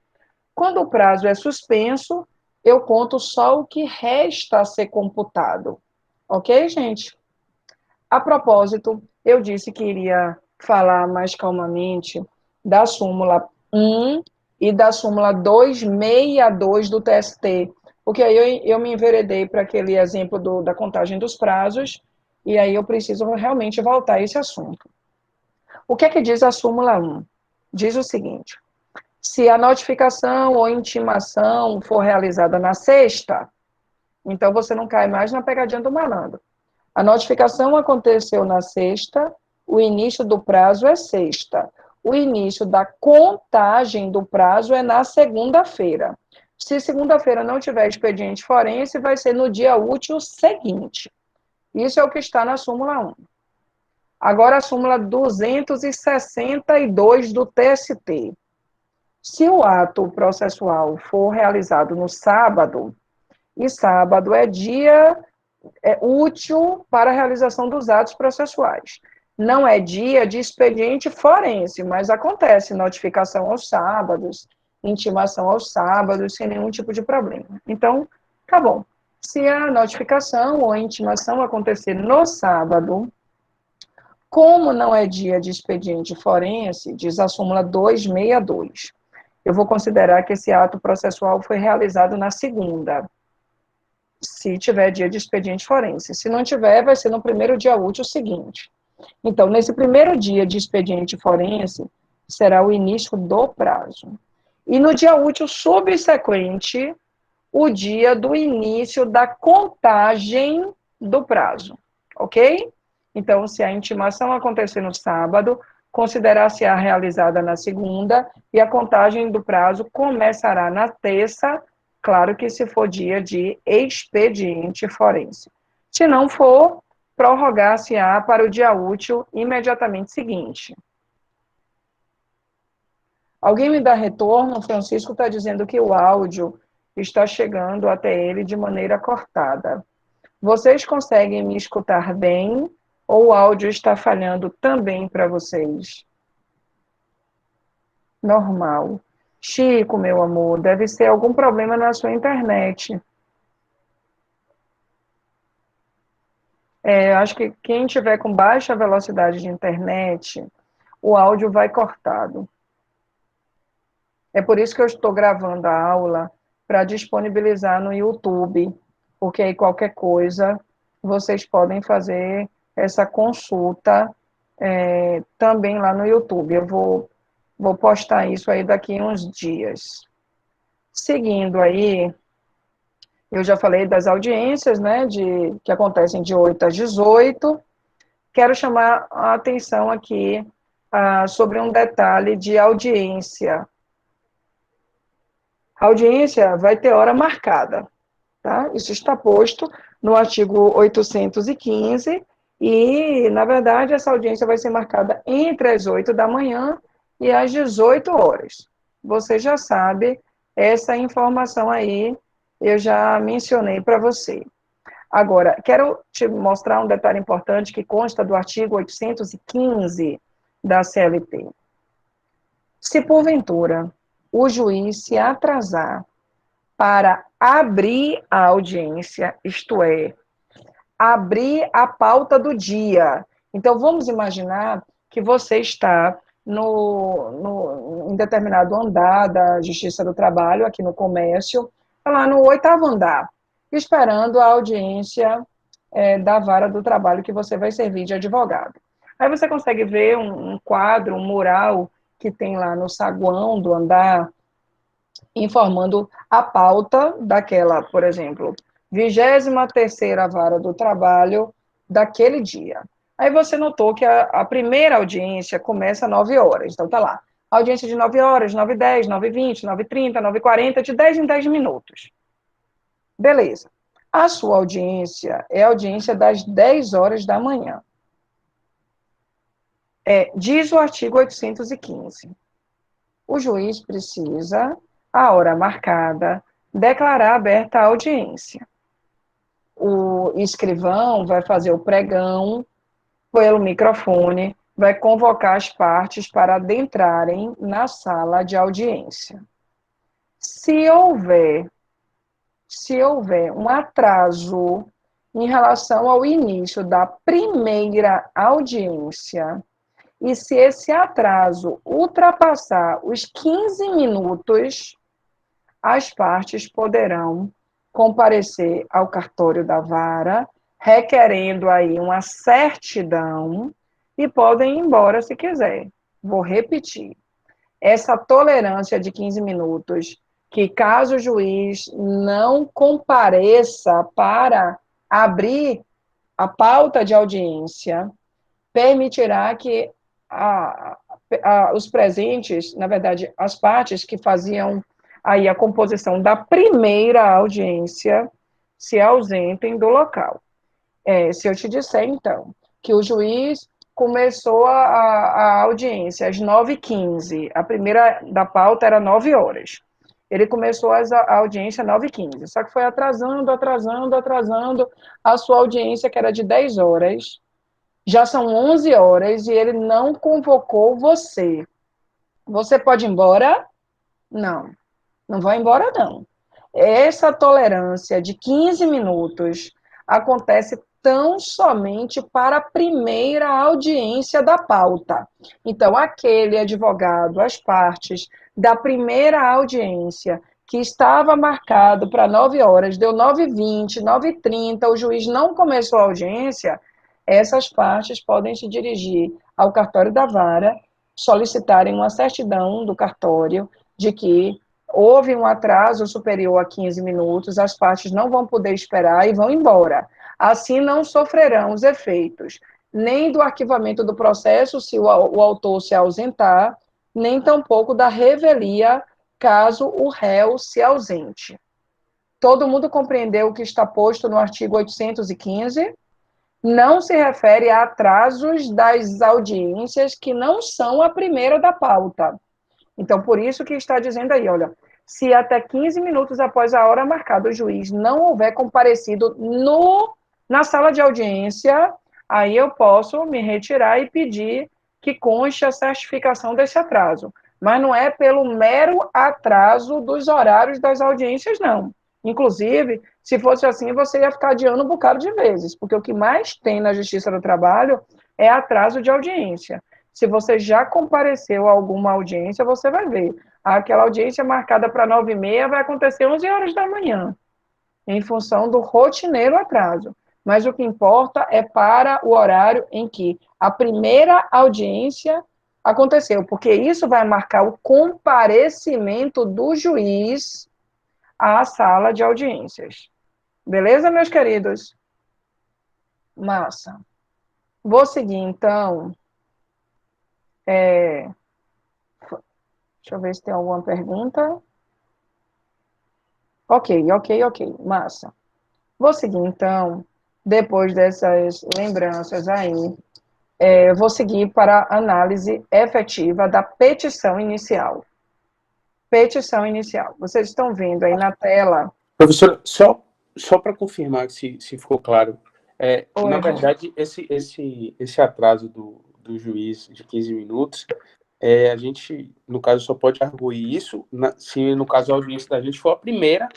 Quando o prazo é suspenso, eu conto só o que resta a ser computado. Ok, gente? A propósito, eu disse que iria falar mais calmamente da súmula 1 e da súmula 262 do TST, porque aí eu me enveredei para aquele exemplo da contagem dos prazos, e aí eu preciso realmente voltar a esse assunto. O que é que diz a súmula 1? Diz o seguinte: se a notificação ou intimação for realizada na sexta, então você não cai mais na pegadinha do malandro. A notificação aconteceu na sexta, o início do prazo é sexta. O início da contagem do prazo é na segunda-feira. Se segunda-feira não tiver expediente forense, vai ser no dia útil seguinte. Isso é o que está na súmula 1. Agora a súmula 262 do TST. Se o ato processual for realizado no sábado, e sábado é dia útil para a realização dos atos processuais. Não é dia de expediente forense, mas acontece notificação aos sábados, intimação aos sábados, sem nenhum tipo de problema. Então, tá bom. Se a notificação ou a intimação acontecer no sábado, como não é dia de expediente forense, diz a súmula 262, eu vou considerar que esse ato processual foi realizado na segunda, se tiver dia de expediente forense. Se não tiver, vai ser no primeiro dia útil seguinte. Então, nesse primeiro dia de expediente forense, será o início do prazo. E no dia útil subsequente, o dia do início da contagem do prazo. Ok? Então, se a intimação acontecer no sábado, considerar-se-á realizada na segunda e a contagem do prazo começará na terça, claro que se for dia de expediente forense. Se não for, prorrogar-se-á para o dia útil imediatamente seguinte. Alguém me dá retorno? O Francisco está dizendo que o áudio está chegando até ele de maneira cortada. Vocês conseguem me escutar bem ou o áudio está falhando também para vocês? Normal. Chico, meu amor, deve ser algum problema na sua internet. Acho que quem tiver com baixa velocidade de internet, o áudio vai cortado. É por isso que eu estou gravando a aula para disponibilizar no YouTube, porque aí qualquer coisa vocês podem fazer essa consulta também lá no YouTube. Eu vou postar isso aí daqui a uns dias. Seguindo aí, eu já falei das audiências, né, que acontecem de 8 às 18. Quero chamar a atenção aqui sobre um detalhe de audiência. A audiência vai ter hora marcada, tá? Isso está posto no artigo 815 e, na verdade, essa audiência vai ser marcada entre as 8 da manhã e as 18 horas. Você já sabe, essa informação aí eu já mencionei para você. Agora, quero te mostrar um detalhe importante que consta do artigo 815 da CLT. Se, porventura, o juiz se atrasar para abrir a audiência, isto é, abrir a pauta do dia. Então, vamos imaginar que você está em determinado andar da Justiça do Trabalho, aqui no comércio, lá no 8º andar, esperando a audiência da vara do trabalho que você vai servir de advogado. Aí você consegue ver um quadro, um mural que tem lá no saguão do andar, informando a pauta daquela, por exemplo, 23ª vara do trabalho daquele dia. Aí você notou que a primeira audiência começa às 9 horas, então tá lá, audiência de 9 horas, 9h10, 9h20, 9h30, 9h40, de 10 em 10 minutos. Beleza. A sua audiência é a audiência das 10 horas da manhã. Diz o artigo 815. O juiz precisa, a hora marcada, declarar aberta a audiência. O escrivão vai fazer o pregão pelo microfone, vai convocar as partes para adentrarem na sala de audiência. Se houver um atraso em relação ao início da primeira audiência, e se esse atraso ultrapassar os 15 minutos, as partes poderão comparecer ao cartório da vara, requerendo aí uma certidão, e podem ir embora se quiser. Vou repetir. Essa tolerância de 15 minutos, que caso o juiz não compareça para abrir a pauta de audiência, permitirá que os presentes, na verdade, as partes que faziam aí a composição da primeira audiência, se ausentem do local. Se eu te disser, então, que o juiz começou a audiência às 9h15, a primeira da pauta era 9 horas. Ele começou a audiência às 9h15, só que foi atrasando a sua audiência, que era de 10 horas. Já são 11 horas e ele não convocou você. Você pode ir embora? Não. Não vai embora, não. Essa tolerância de 15 minutos acontece tão somente para a primeira audiência da pauta. Então, aquele advogado, as partes da primeira audiência, que estava marcado para 9 horas, deu 9h20, 9h30, o juiz não começou a audiência, essas partes podem se dirigir ao cartório da vara, solicitarem uma certidão do cartório de que houve um atraso superior a 15 minutos, as partes não vão poder esperar e vão embora. Assim, não sofrerão os efeitos nem do arquivamento do processo, se o autor se ausentar, nem tampouco da revelia, caso o réu se ausente. Todo mundo compreendeu o que está posto no artigo 815? Não se refere a atrasos das audiências que não são a primeira da pauta. Então, por isso que está dizendo aí, olha, se até 15 minutos após a hora marcada o juiz não houver comparecido na sala de audiência, aí eu posso me retirar e pedir que conste a certificação desse atraso. Mas não é pelo mero atraso dos horários das audiências, não. Inclusive, se fosse assim, você ia ficar adiando um bocado de vezes, porque o que mais tem na Justiça do Trabalho é atraso de audiência. Se você já compareceu a alguma audiência, você vai ver. Aquela audiência marcada para 9h30 vai acontecer 11 horas da manhã, em função do rotineiro atraso. Mas o que importa é para o horário em que a primeira audiência aconteceu, porque isso vai marcar o comparecimento do juiz à sala de audiências. Beleza, meus queridos? Massa. Vou seguir, então. Deixa eu ver se tem alguma pergunta. Ok. Massa. Vou seguir, então, depois dessas lembranças aí, vou seguir para a análise efetiva da petição inicial. Petição inicial. Vocês estão vendo aí na tela. Professora, só para confirmar se ficou claro, na verdade, esse atraso do juiz de 15 minutos, a gente, no caso, só pode arguir isso se, no caso, a audiência da gente for a primeira,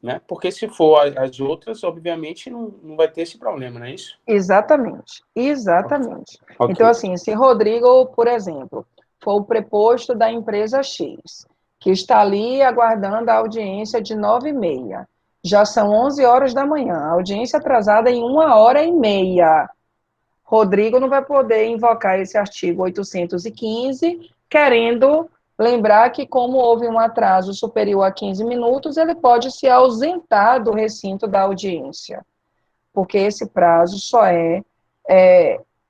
né? Porque se for as outras, obviamente, não vai ter esse problema, não é isso? Exatamente. Okay. Então, assim, se Rodrigo, por exemplo, for o preposto da empresa X, que está ali aguardando a audiência de 9h30, já são 11 horas da manhã, a audiência atrasada em 1h30, Rodrigo não vai poder invocar esse artigo 815, querendo lembrar que, como houve um atraso superior a 15 minutos, ele pode se ausentar do recinto da audiência, porque esse prazo só é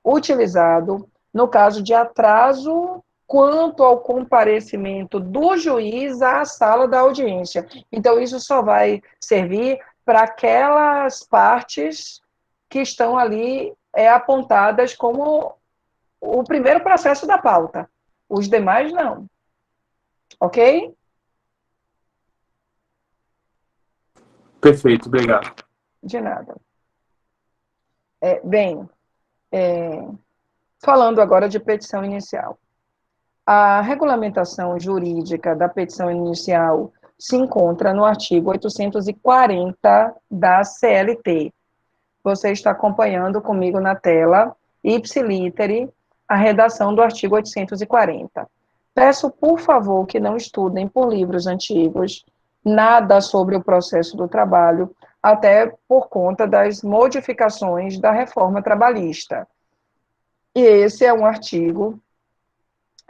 utilizado no caso de atraso quanto ao comparecimento do juiz à sala da audiência. Então, isso só vai servir para aquelas partes que estão ali apontadas como o primeiro processo da pauta. Os demais, não. Ok? Perfeito, obrigado. De nada. Falando agora de petição inicial. A regulamentação jurídica da petição inicial se encontra no artigo 840 da CLT. Você está acompanhando comigo na tela, ipsilítere, a redação do artigo 840. Peço, por favor, que não estudem por livros antigos nada sobre o processo do trabalho, até por conta das modificações da reforma trabalhista. E esse é um artigo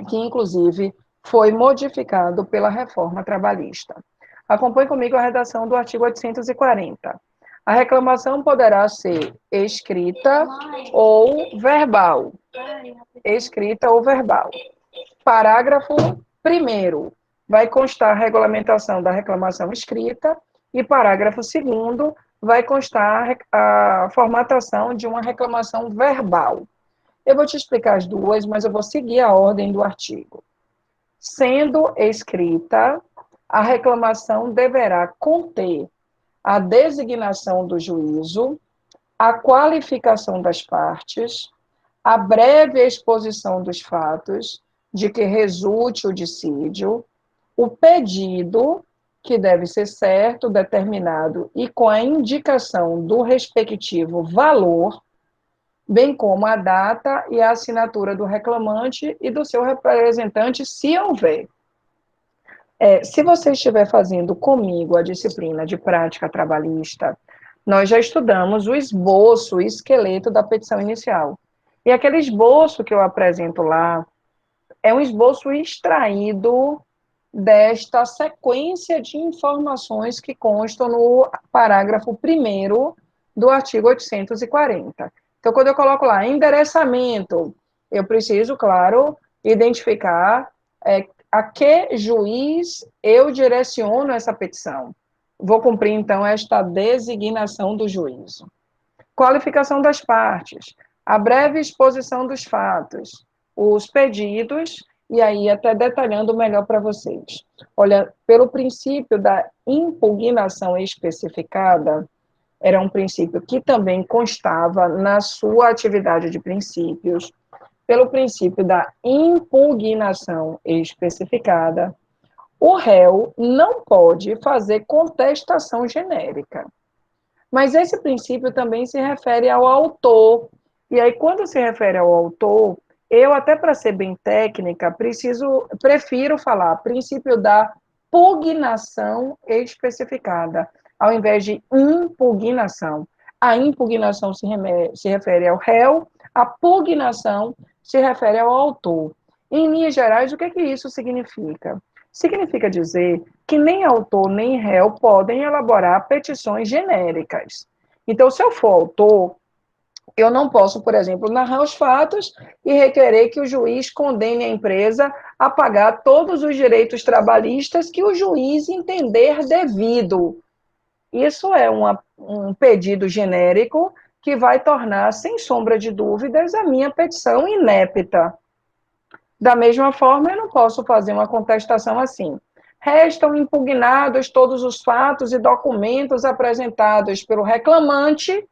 que, inclusive, foi modificado pela reforma trabalhista. Acompanhe comigo a redação do artigo 840. A reclamação poderá ser escrita ou verbal. Escrita ou verbal. Parágrafo 1º. Vai constar a regulamentação da reclamação escrita e parágrafo 2º vai constar a formatação de uma reclamação verbal. Eu vou te explicar as duas, mas eu vou seguir a ordem do artigo. Sendo escrita, a reclamação deverá conter a designação do juízo, a qualificação das partes, a breve exposição dos fatos de que resulte o dissídio, o pedido, que deve ser certo, determinado e com a indicação do respectivo valor, bem como a data e a assinatura do reclamante e do seu representante, se houver. Se você estiver fazendo comigo a disciplina de prática trabalhista, nós já estudamos o esboço, o esqueleto da petição inicial. E aquele esboço que eu apresento lá é um esboço extraído desta sequência de informações que constam no parágrafo 1º do artigo 840. Então, quando eu coloco lá endereçamento, eu preciso, claro, identificar a que juiz eu direciono essa petição. Vou cumprir, então, esta designação do juízo. Qualificação das partes, a breve exposição dos fatos, os pedidos, e aí até detalhando melhor para vocês. Olha, pelo princípio da impugnação especificada, era um princípio que também constava na sua atividade de princípios, pelo princípio da impugnação especificada, o réu não pode fazer contestação genérica. Mas esse princípio também se refere ao autor. E aí, quando se refere ao autor, eu, até para ser bem técnica, prefiro falar princípio da pugnação especificada, ao invés de impugnação. A impugnação se refere ao réu, a pugnação se refere ao autor. Em linhas gerais, o que isso significa? Significa dizer que nem autor nem réu podem elaborar petições genéricas. Então, se eu for autor, eu não posso, por exemplo, narrar os fatos e requerer que o juiz condene a empresa a pagar todos os direitos trabalhistas que o juiz entender devido. Isso é um pedido genérico que vai tornar, sem sombra de dúvidas, a minha petição inépita. Da mesma forma, eu não posso fazer uma contestação assim. Restam impugnados todos os fatos e documentos apresentados pelo reclamante,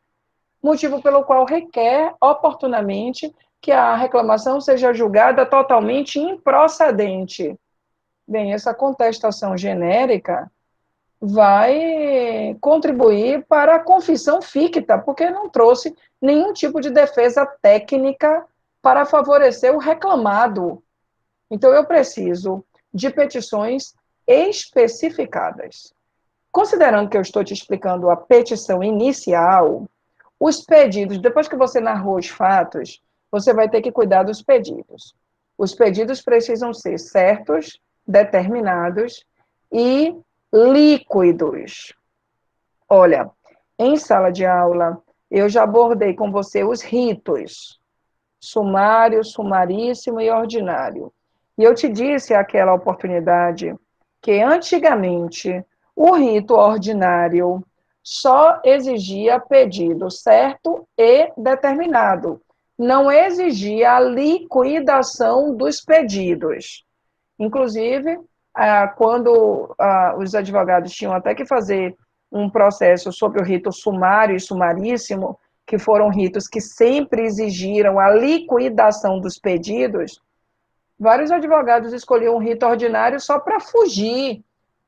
motivo pelo qual requer oportunamente que a reclamação seja julgada totalmente improcedente. Bem, essa contestação genérica vai contribuir para a confissão ficta, porque não trouxe nenhum tipo de defesa técnica para favorecer o reclamado. Então, eu preciso de petições especificadas. Considerando que eu estou te explicando a petição inicial, os pedidos, depois que você narrou os fatos, você vai ter que cuidar dos pedidos. Os pedidos precisam ser certos, determinados e líquidos. Olha, em sala de aula, eu já abordei com você os ritos, sumário, sumaríssimo e ordinário. E eu te disse àquela oportunidade que, antigamente, o rito ordinário só exigia pedido certo e determinado. Não exigia a liquidação dos pedidos. Inclusive, quando os advogados tinham até que fazer um processo sobre o rito sumário e sumaríssimo, que foram ritos que sempre exigiram a liquidação dos pedidos, vários advogados escolhiam um rito ordinário só para fugir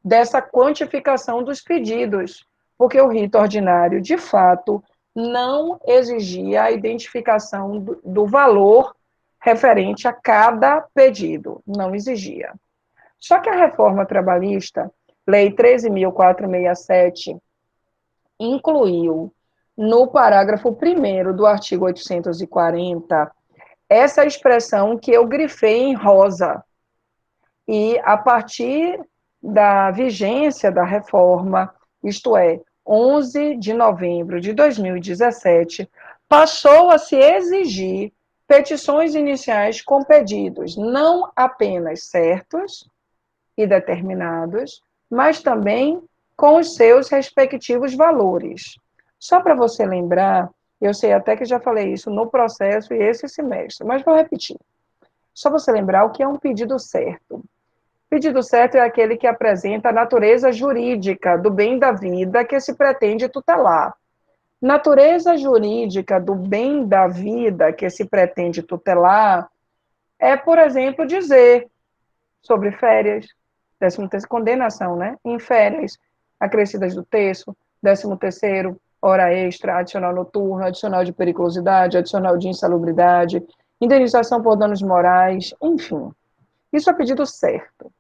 dessa quantificação dos pedidos, porque o rito ordinário, de fato, não exigia a identificação do valor referente a cada pedido, não exigia. Só que a reforma trabalhista, Lei 13.467, incluiu no parágrafo 1º do artigo 840 essa expressão que eu grifei em rosa. E a partir da vigência da reforma, isto é, 11 de novembro de 2017, passou a se exigir petições iniciais com pedidos não apenas certos e determinados, mas também com os seus respectivos valores. Só para você lembrar, eu sei até que já falei isso no processo e esse semestre, mas vou repetir. Só você lembrar o que é um pedido certo. Pedido certo é aquele que apresenta a natureza jurídica do bem da vida que se pretende tutelar. Natureza jurídica do bem da vida que se pretende tutelar é, por exemplo, dizer sobre férias, 13º, condenação, né? Em férias, acrescidas do terço, 13º, hora extra, adicional noturno, adicional de periculosidade, adicional de insalubridade, indenização por danos morais, enfim. Isso é pedido certo.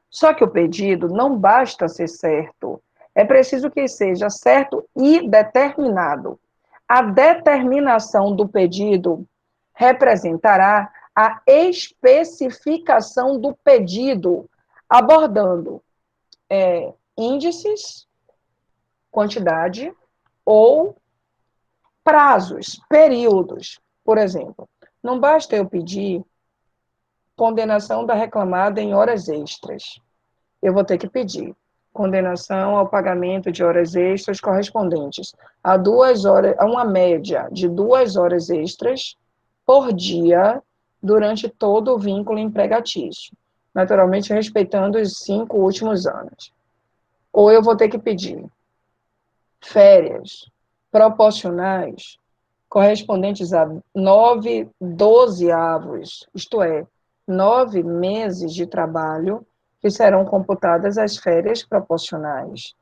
Só que o pedido não basta ser certo, é preciso que seja certo e determinado. A determinação do pedido representará a especificação do pedido, abordando índices, quantidade ou prazos, períodos. Por exemplo, não basta eu pedir condenação da reclamada em horas extras. Eu vou ter que pedir condenação ao pagamento de horas extras correspondentes a 2 horas, a uma média de 2 horas extras por dia durante todo o vínculo empregatício, naturalmente respeitando os 5 últimos anos. Ou eu vou ter que pedir férias proporcionais correspondentes a 9 dozeavos, isto é, 9 meses de trabalho, que serão computadas as férias proporcionais.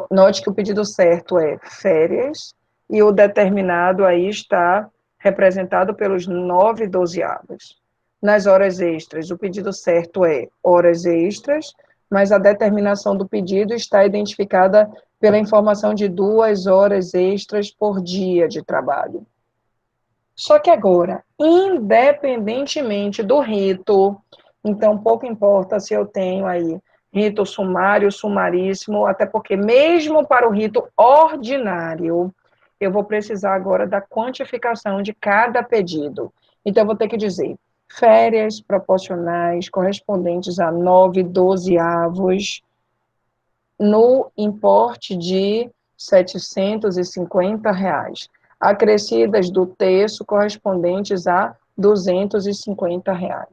Note que o pedido certo é férias, e o determinado aí está representado pelos 9 dozeavos. Nas horas extras, o pedido certo é horas extras, mas a determinação do pedido está identificada pela informação de 2 horas extras por dia de trabalho. Só que agora, independentemente do rito, então pouco importa se eu tenho aí rito sumário, sumaríssimo, até porque mesmo para o rito ordinário, eu vou precisar agora da quantificação de cada pedido. Então, eu vou ter que dizer férias proporcionais correspondentes a 9 dozeavos no importe de R$ 750, acrescidas do terço correspondentes a R$ 250.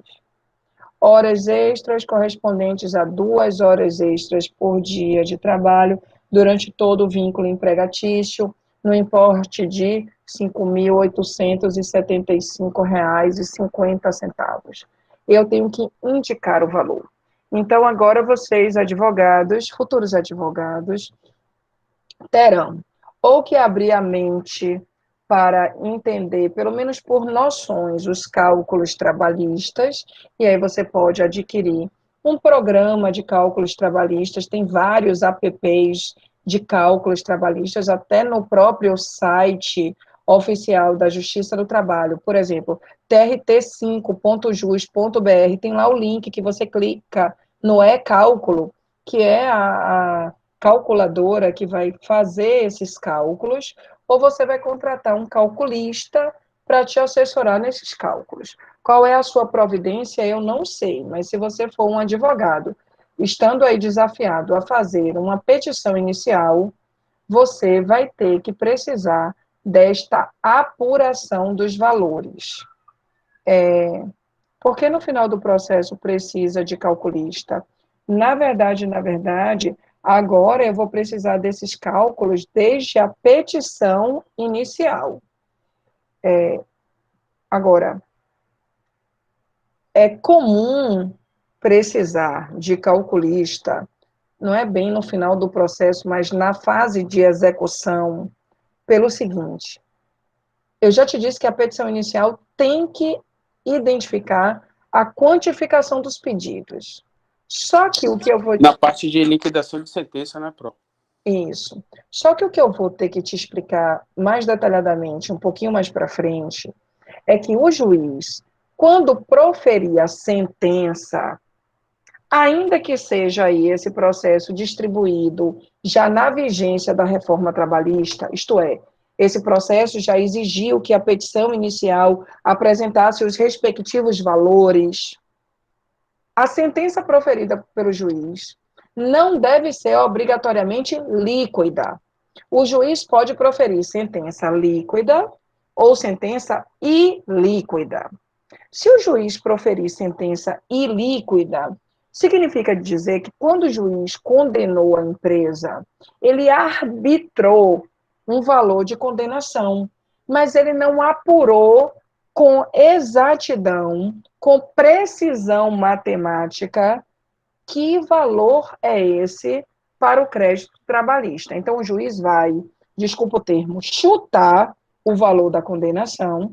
Horas extras correspondentes a 2 horas extras por dia de trabalho durante todo o vínculo empregatício, no importe de R$ 5.875,50. Eu tenho que indicar o valor. Então, agora vocês, advogados, futuros advogados, terão ou que abrir a mente para entender, pelo menos por noções, os cálculos trabalhistas, e aí você pode adquirir um programa de cálculos trabalhistas, tem vários apps de cálculos trabalhistas, até no próprio site oficial da Justiça do Trabalho, por exemplo, trt5.jus.br, tem lá o link que você clica no e-cálculo, que é a calculadora que vai fazer esses cálculos, ou você vai contratar um calculista para te assessorar nesses cálculos. Qual é a sua providência? Eu não sei, mas se você for um advogado, estando aí desafiado a fazer uma petição inicial, você vai ter que precisar desta apuração dos valores. Porque no final do processo precisa de calculista? Na verdade, agora eu vou precisar desses cálculos desde a petição inicial. Agora, é comum precisar de calculista, não é bem no final do processo, mas na fase de execução, pelo seguinte: eu já te disse que a petição inicial tem que identificar a quantificação dos pedidos. Só que o que eu vou... Na parte de liquidação de sentença, né, Pro? Isso. Só que o que eu vou ter que te explicar mais detalhadamente, um pouquinho mais para frente, é que o juiz, quando proferir a sentença, ainda que seja aí esse processo distribuído já na vigência da reforma trabalhista, isto é, esse processo já exigiu que a petição inicial apresentasse os respectivos valores, a sentença proferida pelo juiz não deve ser obrigatoriamente líquida. O juiz pode proferir sentença líquida ou sentença ilíquida. Se o juiz proferir sentença ilíquida, significa dizer que quando o juiz condenou a empresa, ele arbitrou um valor de condenação, mas ele não apurou com exatidão, com precisão matemática, que valor é esse para o crédito trabalhista. Então, o juiz vai, desculpa o termo, chutar o valor da condenação,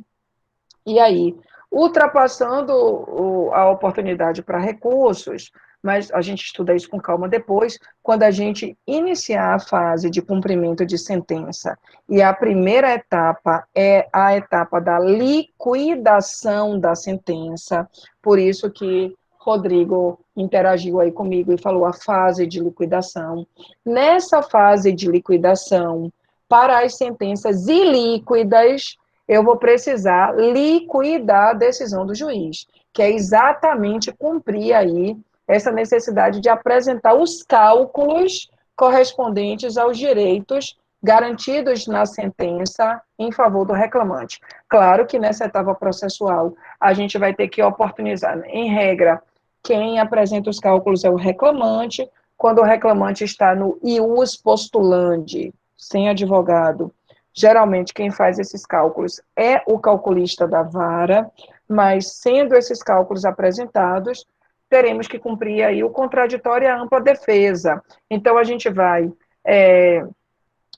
e aí, ultrapassando a oportunidade para recursos, mas a gente estuda isso com calma depois, quando a gente iniciar a fase de cumprimento de sentença, e a primeira etapa é a etapa da liquidação da sentença, por isso que Rodrigo interagiu aí comigo e falou a fase de liquidação. Nessa fase de liquidação, para as sentenças ilíquidas, eu vou precisar liquidar a decisão do juiz, que é exatamente cumprir aí essa necessidade de apresentar os cálculos correspondentes aos direitos garantidos na sentença em favor do reclamante. Claro que nessa etapa processual a gente vai ter que oportunizar, em regra, quem apresenta os cálculos é o reclamante, quando o reclamante está no ius postulandi, sem advogado, geralmente quem faz esses cálculos é o calculista da vara, mas sendo esses cálculos apresentados, teremos que cumprir aí o contraditório e a ampla defesa. Então, a gente vai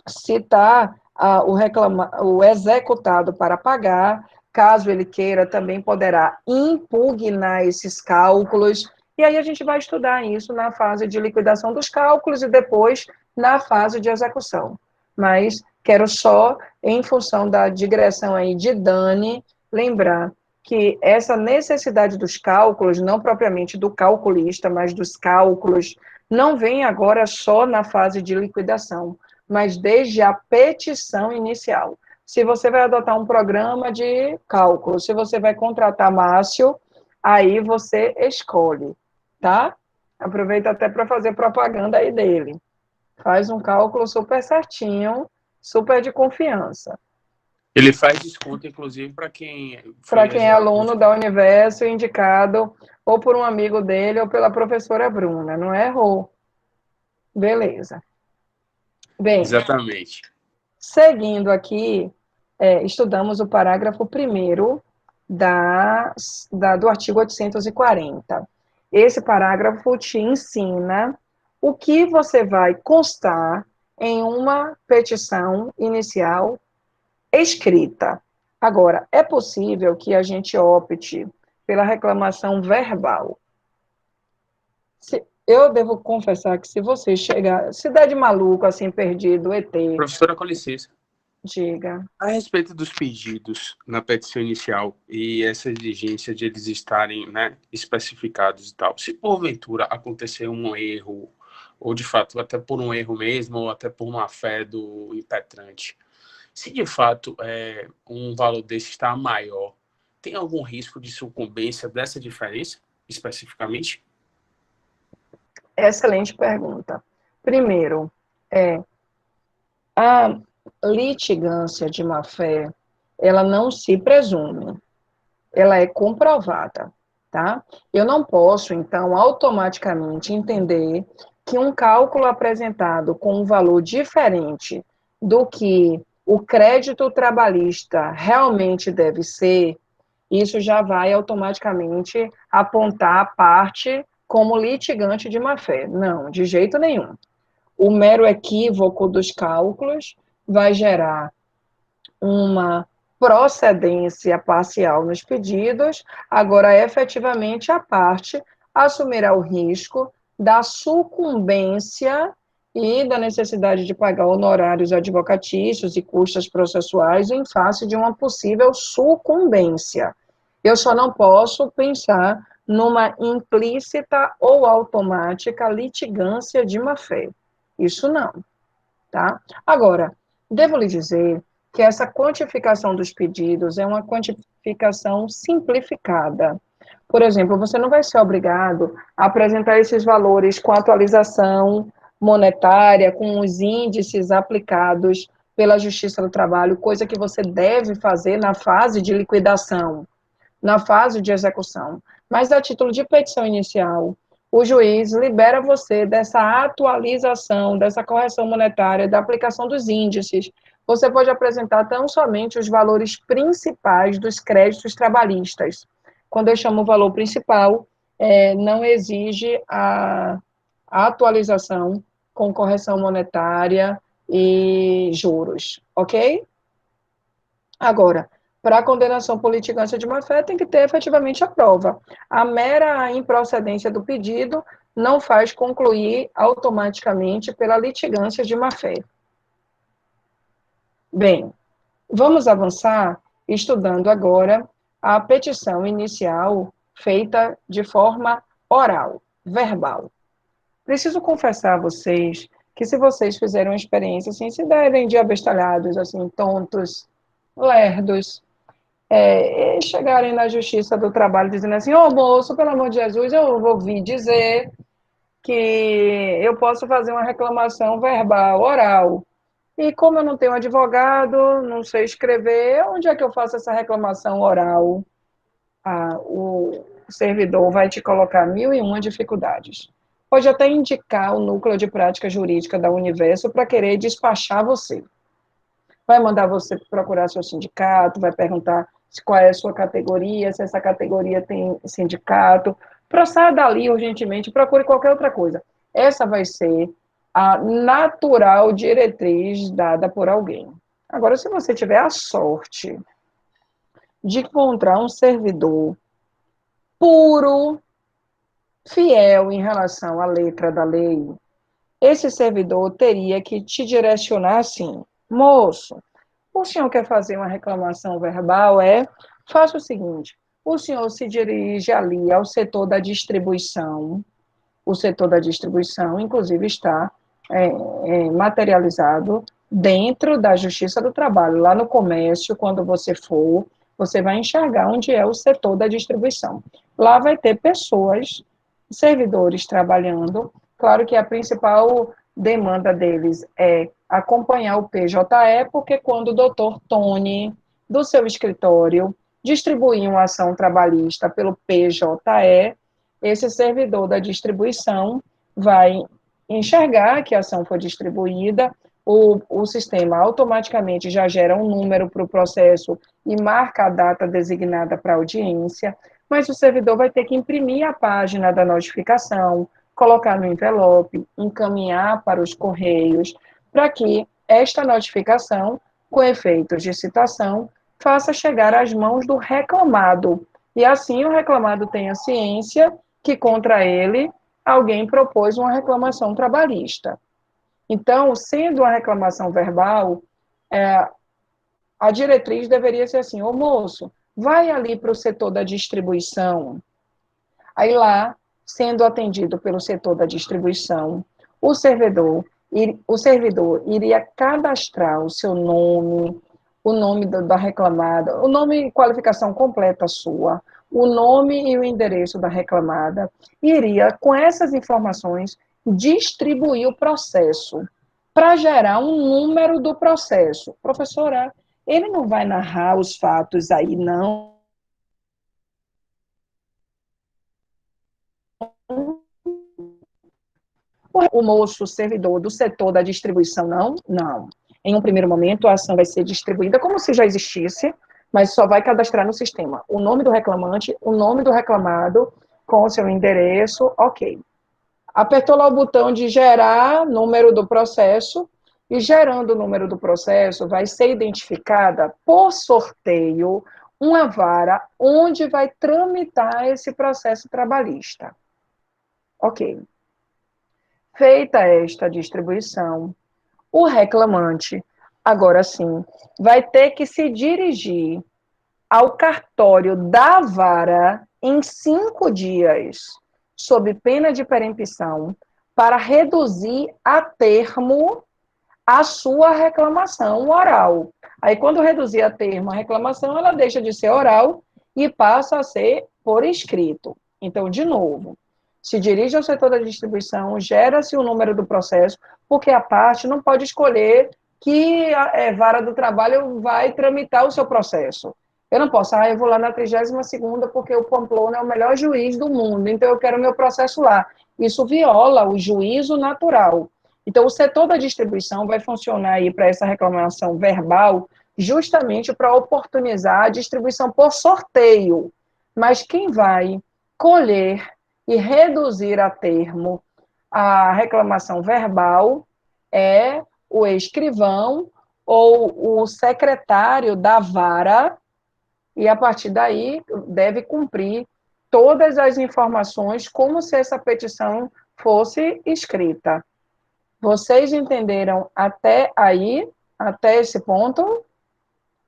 citar o executado para pagar, caso ele queira, também poderá impugnar esses cálculos, e aí a gente vai estudar isso na fase de liquidação dos cálculos e depois na fase de execução. Mas quero só, em função da digressão aí de Dani, lembrar que essa necessidade dos cálculos, não propriamente do calculista, mas dos cálculos, não vem agora só na fase de liquidação, mas desde a petição inicial. Se você vai adotar um programa de cálculo, se você vai contratar Márcio, aí você escolhe, tá? Aproveita até para fazer propaganda aí dele. Faz um cálculo super certinho, super de confiança. Ele faz desconto, inclusive, para quem... Para quem é aluno da Universo, indicado ou por um amigo dele ou pela professora Bruna, não errou. Beleza. Bem, exatamente. Seguindo aqui, estudamos o parágrafo 1º do artigo 840. Esse parágrafo te ensina o que você vai constar em uma petição inicial escrita. Agora, é possível que a gente opte pela reclamação verbal. Eu devo confessar que se você chegar, se der de maluco, assim, perdido, ET... Professora, com licença. Diga. A respeito dos pedidos na petição inicial e essa exigência de eles estarem, né, especificados e tal, se porventura acontecer um erro, ou de fato até por um erro mesmo, ou até por má fé do impetrante, se de fato um valor desse está maior, tem algum risco de sucumbência dessa diferença, especificamente? Excelente pergunta. Primeiro, A litigância de má-fé, ela não se presume, ela é comprovada, tá? Eu não posso, então, automaticamente entender que um cálculo apresentado com um valor diferente do que o crédito trabalhista realmente deve ser, isso já vai automaticamente apontar a parte como litigante de má-fé. Não, de jeito nenhum. O mero equívoco dos cálculos vai gerar uma procedência parcial nos pedidos, agora, efetivamente, a parte assumirá o risco da sucumbência e da necessidade de pagar honorários advocatícios e custas processuais em face de uma possível sucumbência. Eu só não posso pensar numa implícita ou automática litigância de má-fé. Isso não, tá? Agora, devo lhe dizer que essa quantificação dos pedidos é uma quantificação simplificada. Por exemplo, você não vai ser obrigado a apresentar esses valores com atualização monetária, com os índices aplicados pela Justiça do Trabalho, coisa que você deve fazer na fase de liquidação, na fase de execução. Mas, a título de petição inicial, o juiz libera você dessa atualização, dessa correção monetária, da aplicação dos índices. Você pode apresentar tão somente os valores principais dos créditos trabalhistas. Quando eu chamo o valor principal, não exige a atualização com correção monetária e juros, ok? Agora, para a condenação por litigância de má-fé, tem que ter efetivamente a prova. A mera improcedência do pedido não faz concluir automaticamente pela litigância de má-fé. Bem, vamos avançar estudando agora a petição inicial feita de forma oral, verbal. Preciso confessar a vocês que se vocês fizerem uma experiência assim, se derem de abestalhados, assim, tontos, lerdos, e chegarem na Justiça do Trabalho dizendo assim, ô moço, pelo amor de Jesus, eu ouvi dizer que eu posso fazer uma reclamação verbal, oral. E como eu não tenho advogado, não sei escrever, onde é que eu faço essa reclamação oral? O servidor vai te colocar 1001 dificuldades. Pode até indicar o núcleo de prática jurídica da Universo para querer despachar você. Vai mandar você procurar seu sindicato, vai perguntar qual é a sua categoria, se essa categoria tem sindicato. Proceda dali urgentemente, procure qualquer outra coisa. Essa vai ser a natural diretriz dada por alguém. Agora, se você tiver a sorte de encontrar um servidor puro, fiel em relação à letra da lei, esse servidor teria que te direcionar assim, moço, o senhor quer fazer uma reclamação verbal? Faça o seguinte, o senhor se dirige ali ao setor da distribuição, o setor da distribuição, inclusive, está materializado dentro da Justiça do Trabalho, lá no comércio, quando você for, você vai enxergar onde é o setor da distribuição. Lá vai ter pessoas, servidores trabalhando, claro que a principal demanda deles é acompanhar o PJE, porque quando o doutor Tony, do seu escritório, distribuir uma ação trabalhista pelo PJE, esse servidor da distribuição vai enxergar que a ação foi distribuída, o sistema automaticamente já gera um número para o processo e marca a data designada para audiência, mas o servidor vai ter que imprimir a página da notificação, colocar no envelope, encaminhar para os correios, para que esta notificação, com efeitos de citação, faça chegar às mãos do reclamado, e assim o reclamado tenha ciência que contra ele alguém propôs uma reclamação trabalhista. Então, sendo uma reclamação verbal, a diretriz deveria ser assim, ô moço, vai ali para o setor da distribuição. Aí lá, sendo atendido pelo setor da distribuição, o servidor iria cadastrar o seu nome, o nome da reclamada, o nome e qualificação completa sua, o nome e o endereço da reclamada, iria, com essas informações, distribuir o processo para gerar um número do processo. Professora, ele não vai narrar os fatos aí, não? O moço servidor do setor da distribuição, não? Não. Em um primeiro momento, a ação vai ser distribuída como se já existisse, mas só vai cadastrar no sistema o nome do reclamante, o nome do reclamado, com o seu endereço, ok. Apertou lá o botão de gerar número do processo, e gerando o número do processo, vai ser identificada por sorteio uma vara onde vai tramitar esse processo trabalhista. Ok. Feita esta distribuição, o reclamante, agora sim, vai ter que se dirigir ao cartório da vara em 5 dias, sob pena de perempção, para reduzir a termo a sua reclamação oral. Aí, quando reduzir a termo a reclamação, ela deixa de ser oral e passa a ser por escrito. Então, de novo, se dirige ao setor da distribuição, gera-se o número do processo, porque a parte não pode escolher que a vara do trabalho vai tramitar o seu processo. Eu não posso, eu vou lá na 32ª porque o Pamplona é o melhor juiz do mundo, então eu quero o meu processo lá. Isso viola o juízo natural. Então, o setor da distribuição vai funcionar aí para essa reclamação verbal, justamente para oportunizar a distribuição por sorteio. Mas quem vai colher e reduzir a termo a reclamação verbal é o escrivão ou o secretário da vara, e a partir daí deve cumprir todas as informações como se essa petição fosse escrita. Vocês entenderam até aí, até esse ponto?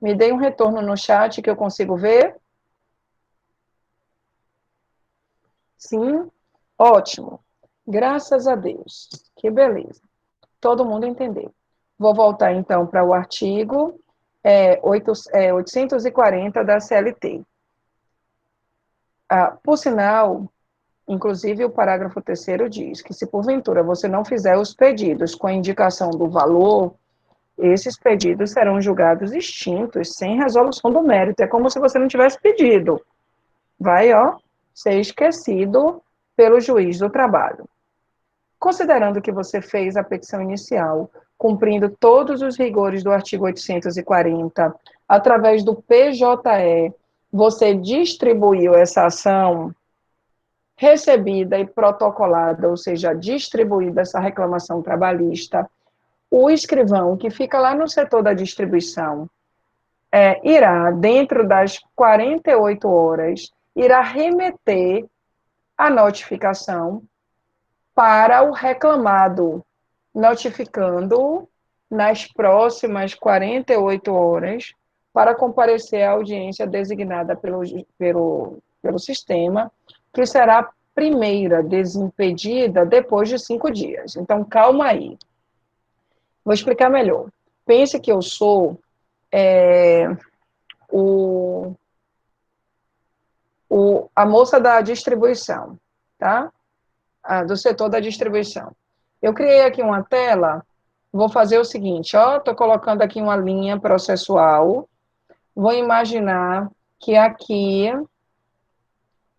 Me deem um retorno no chat que eu consigo ver. Sim? Ótimo. Graças a Deus. Que beleza. Todo mundo entendeu. Vou voltar, então, para o artigo 840 da CLT. Por sinal, inclusive o parágrafo 3º diz que se porventura você não fizer os pedidos com a indicação do valor, esses pedidos serão julgados extintos, sem resolução do mérito. É como se você não tivesse pedido. Vai, ser esquecido pelo juiz do trabalho. Considerando que você fez a petição inicial, cumprindo todos os rigores do artigo 840, através do PJE, você distribuiu essa ação recebida e protocolada, ou seja, distribuída essa reclamação trabalhista, o escrivão, que fica lá no setor da distribuição, irá, dentro das 48 horas, irá remeter a notificação para o reclamado, notificando nas próximas 48 horas para comparecer à audiência designada pelo sistema, que será a primeira desimpedida depois de 5 dias. Então, calma aí. Vou explicar melhor. Pense que eu sou a moça da distribuição, tá? Do setor da distribuição. Eu criei aqui uma tela, vou fazer o seguinte, estou colocando aqui uma linha processual, vou imaginar que aqui,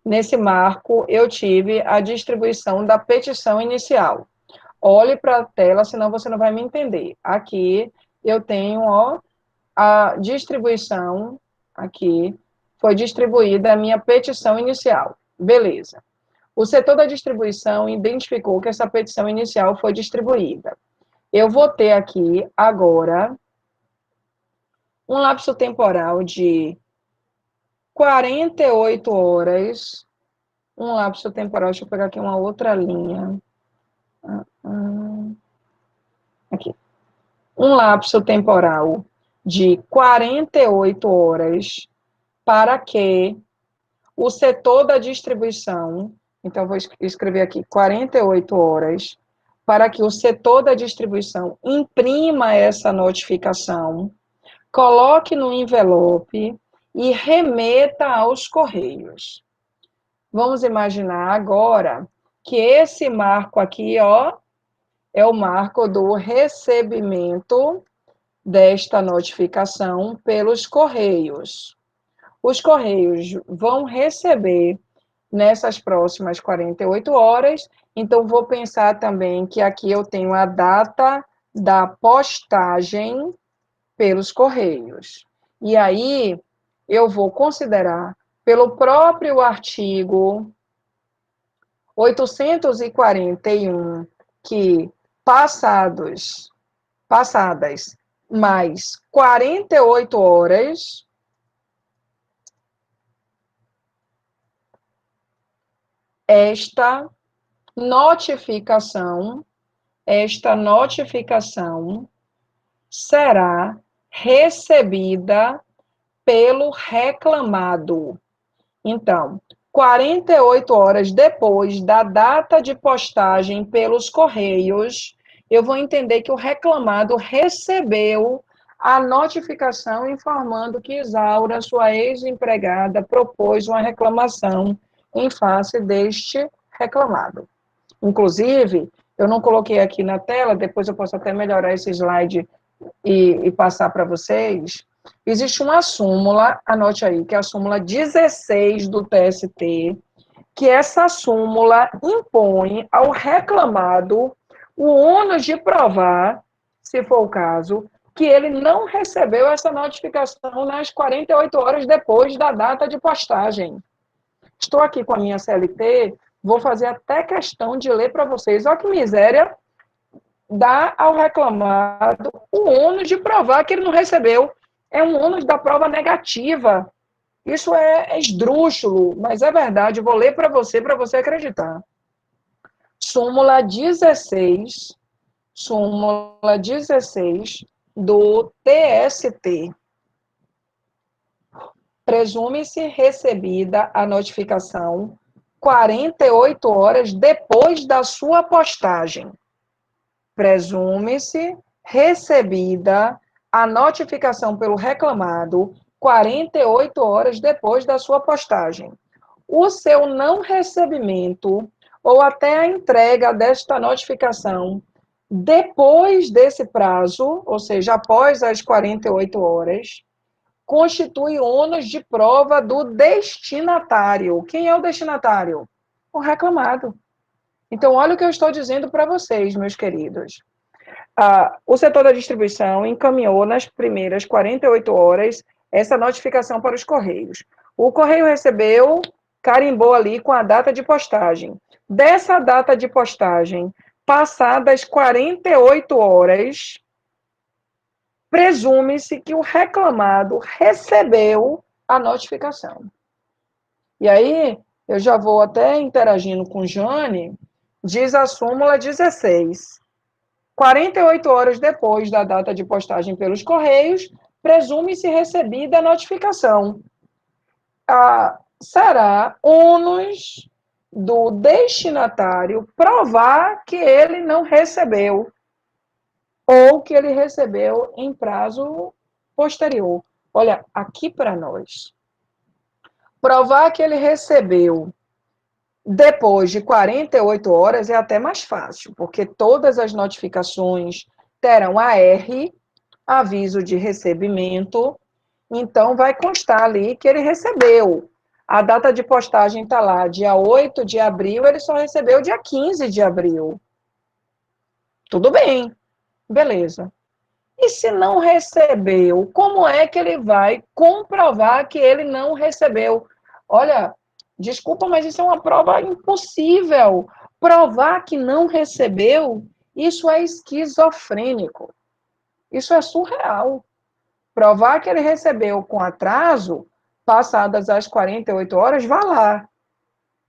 nesse marco, eu tive a distribuição da petição inicial. Olhe para a tela, senão você não vai me entender. Aqui eu tenho, a distribuição, aqui, foi distribuída a minha petição inicial. Beleza. O setor da distribuição identificou que essa petição inicial foi distribuída. Eu vou ter aqui, agora, um lapso temporal de 48 horas, um lapso temporal, deixa eu pegar aqui uma outra linha. Aqui. Um lapso temporal de 48 horas para que o setor da distribuição, então vou escrever aqui 48 horas, para que o setor da distribuição imprima essa notificação, coloque no envelope e remeta aos Correios. Vamos imaginar agora que esse marco aqui, é o marco do recebimento desta notificação pelos Correios. Os Correios vão receber nessas próximas 48 horas, então vou pensar também que aqui eu tenho a data da postagem pelos Correios. E aí eu vou considerar pelo próprio artigo 841 que passadas mais 48 horas, esta notificação será recebida pelo reclamado. Então, 48 horas depois da data de postagem pelos Correios, eu vou entender que o reclamado recebeu a notificação informando que Isaura, sua ex-empregada, propôs uma reclamação em face deste reclamado. Inclusive, eu não coloquei aqui na tela, depois eu posso até melhorar esse slide e passar para vocês. Existe uma súmula, anote aí, que é a súmula 16 do TST, que essa súmula impõe ao reclamado o ônus de provar, se for o caso, que ele não recebeu essa notificação nas 48 horas depois da data de postagem. Estou aqui com a minha CLT, vou fazer até questão de ler para vocês. Olha que miséria, dá ao reclamado o ônus de provar que ele não recebeu. É um ônus da prova negativa. Isso é esdrúxulo, mas é verdade. Vou ler para você acreditar. Súmula 16 do TST. Presume-se recebida a notificação 48 horas depois da sua postagem. Presume-se recebida a notificação pelo reclamado 48 horas depois da sua postagem. O seu não recebimento ou até a entrega desta notificação depois desse prazo, ou seja, após as 48 horas, constitui ônus de prova do destinatário. Quem é o destinatário? O reclamado. Então, olha o que eu estou dizendo para vocês, meus queridos. O setor da distribuição encaminhou nas primeiras 48 horas essa notificação para os Correios. O Correio recebeu, carimbou ali com a data de postagem. Dessa data de postagem, passadas 48 horas, presume-se que o reclamado recebeu a notificação. E aí, eu já vou até interagindo com Jane, diz a súmula 16. 48 horas depois da data de postagem pelos Correios, presume-se recebida a notificação. Será ônus do destinatário provar que ele não recebeu ou que ele recebeu em prazo posterior. Olha, aqui para nós, provar que ele recebeu depois de 48 horas é até mais fácil, porque todas as notificações terão AR, aviso de recebimento, então vai constar ali que ele recebeu. A data de postagem está lá, dia 8 de abril, ele só recebeu dia 15 de abril. Tudo bem, beleza. E se não recebeu, como é que ele vai comprovar que ele não recebeu? Olha, desculpa, mas isso é uma prova impossível. Provar que não recebeu, isso é esquizofrênico. Isso é surreal. Provar que ele recebeu com atraso, passadas as 48 horas, vá lá.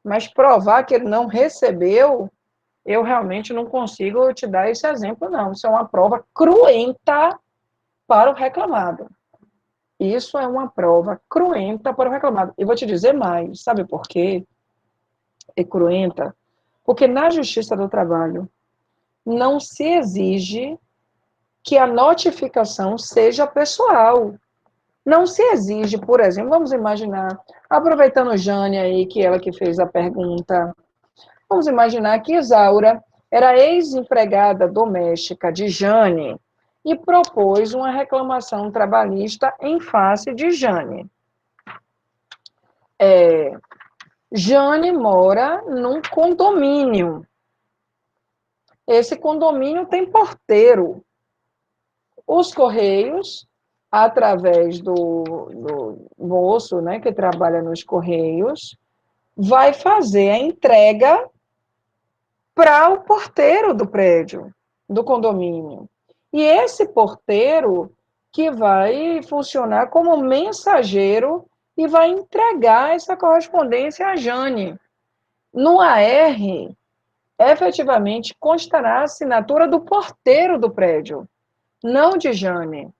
Mas provar que ele não recebeu, eu realmente não consigo te dar esse exemplo, não. Isso é uma prova cruenta para o reclamado. Isso é uma prova cruenta para o reclamado. E vou te dizer mais, sabe por quê? É cruenta? Porque na Justiça do Trabalho não se exige que a notificação seja pessoal. Não se exige, por exemplo, vamos imaginar, aproveitando Jane aí, que ela que fez a pergunta, vamos imaginar que Isaura, era ex-empregada doméstica de Jane e propôs uma reclamação trabalhista em face de Jane. Jane mora num condomínio. Esse condomínio tem porteiro. Os Correios, através do moço, né, que trabalha nos Correios, vai fazer a entrega para o porteiro do prédio, do condomínio. E esse porteiro que vai funcionar como mensageiro e vai entregar essa correspondência a Jane. No AR, efetivamente constará a assinatura do porteiro do prédio, não de Jane.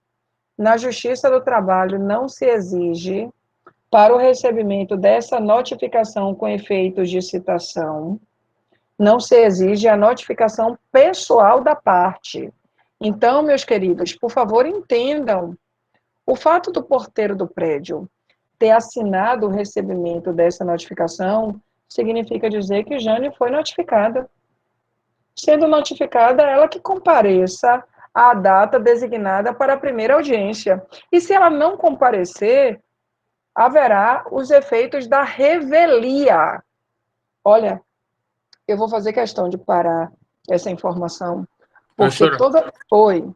Na Justiça do Trabalho não se exige, para o recebimento dessa notificação com efeitos de citação, não se exige a notificação pessoal da parte. Então, meus queridos, por favor, entendam, o fato do porteiro do prédio ter assinado o recebimento dessa notificação significa dizer que Jane foi notificada. Sendo notificada, ela que compareça à data designada para a primeira audiência. E se ela não comparecer, haverá os efeitos da revelia. Olha, eu vou fazer questão de parar essa informação, porque Professora, Oi.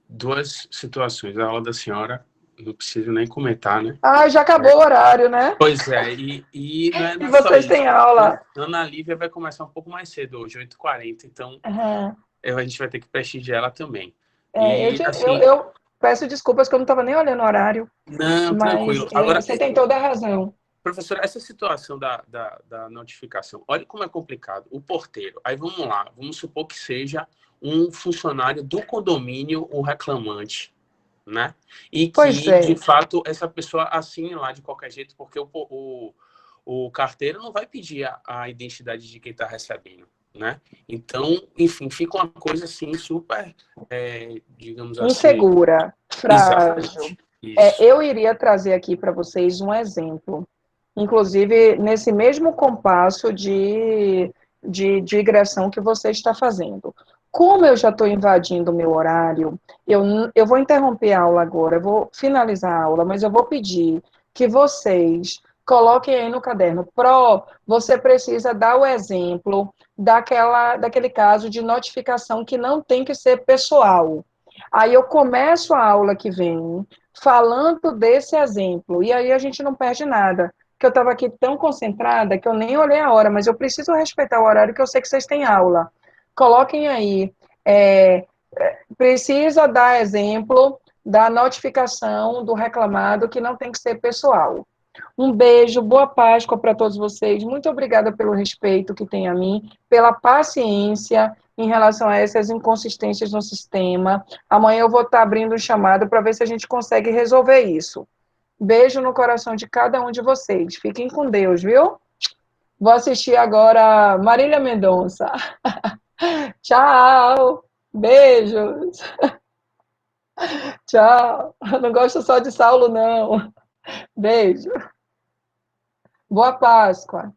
duas situações. A aula da senhora, não preciso nem comentar, né? Já acabou o horário, né? Pois é, e não é E só vocês isso. têm aula. Ana Lívia vai começar um pouco mais cedo hoje, 8h40, então Uhum. a gente vai ter que prestigiar ela também. Eu peço desculpas que eu não estava nem olhando o horário, Não, mas tranquilo. Agora, você tem toda a razão. professora, essa situação da notificação, olha como é complicado. O porteiro, aí vamos lá, vamos supor que seja um funcionário do condomínio, o reclamante, né? E que, de fato, essa pessoa assine lá de qualquer jeito, porque o carteiro não vai pedir a identidade de quem está recebendo, né? Então, enfim, fica uma coisa assim super, digamos assim... Insegura, frágil. Isso. Eu iria trazer aqui para vocês um exemplo, inclusive nesse mesmo compasso de digressão que você está fazendo. Como eu já estou invadindo o meu horário, eu vou interromper a aula agora, eu vou finalizar a aula, mas eu vou pedir que vocês coloquem aí no caderno. Você precisa dar o exemplo daquele caso de notificação que não tem que ser pessoal. Aí eu começo a aula que vem falando desse exemplo, e aí a gente não perde nada, que eu estava aqui tão concentrada que eu nem olhei a hora, mas eu preciso respeitar o horário que eu sei que vocês têm aula. Coloquem aí, precisa dar exemplo da notificação do reclamado que não tem que ser pessoal. Um beijo, boa Páscoa para todos vocês. Muito obrigada pelo respeito que tem a mim, pela paciência em relação a essas inconsistências no sistema. Amanhã eu vou estar abrindo um chamado para ver se a gente consegue resolver isso. Beijo no coração de cada um de vocês. Fiquem com Deus, viu? Vou assistir agora Marília Mendonça. Tchau. Beijos. Tchau. Não gosto só de Saulo, não. Beijo. Boa Páscoa.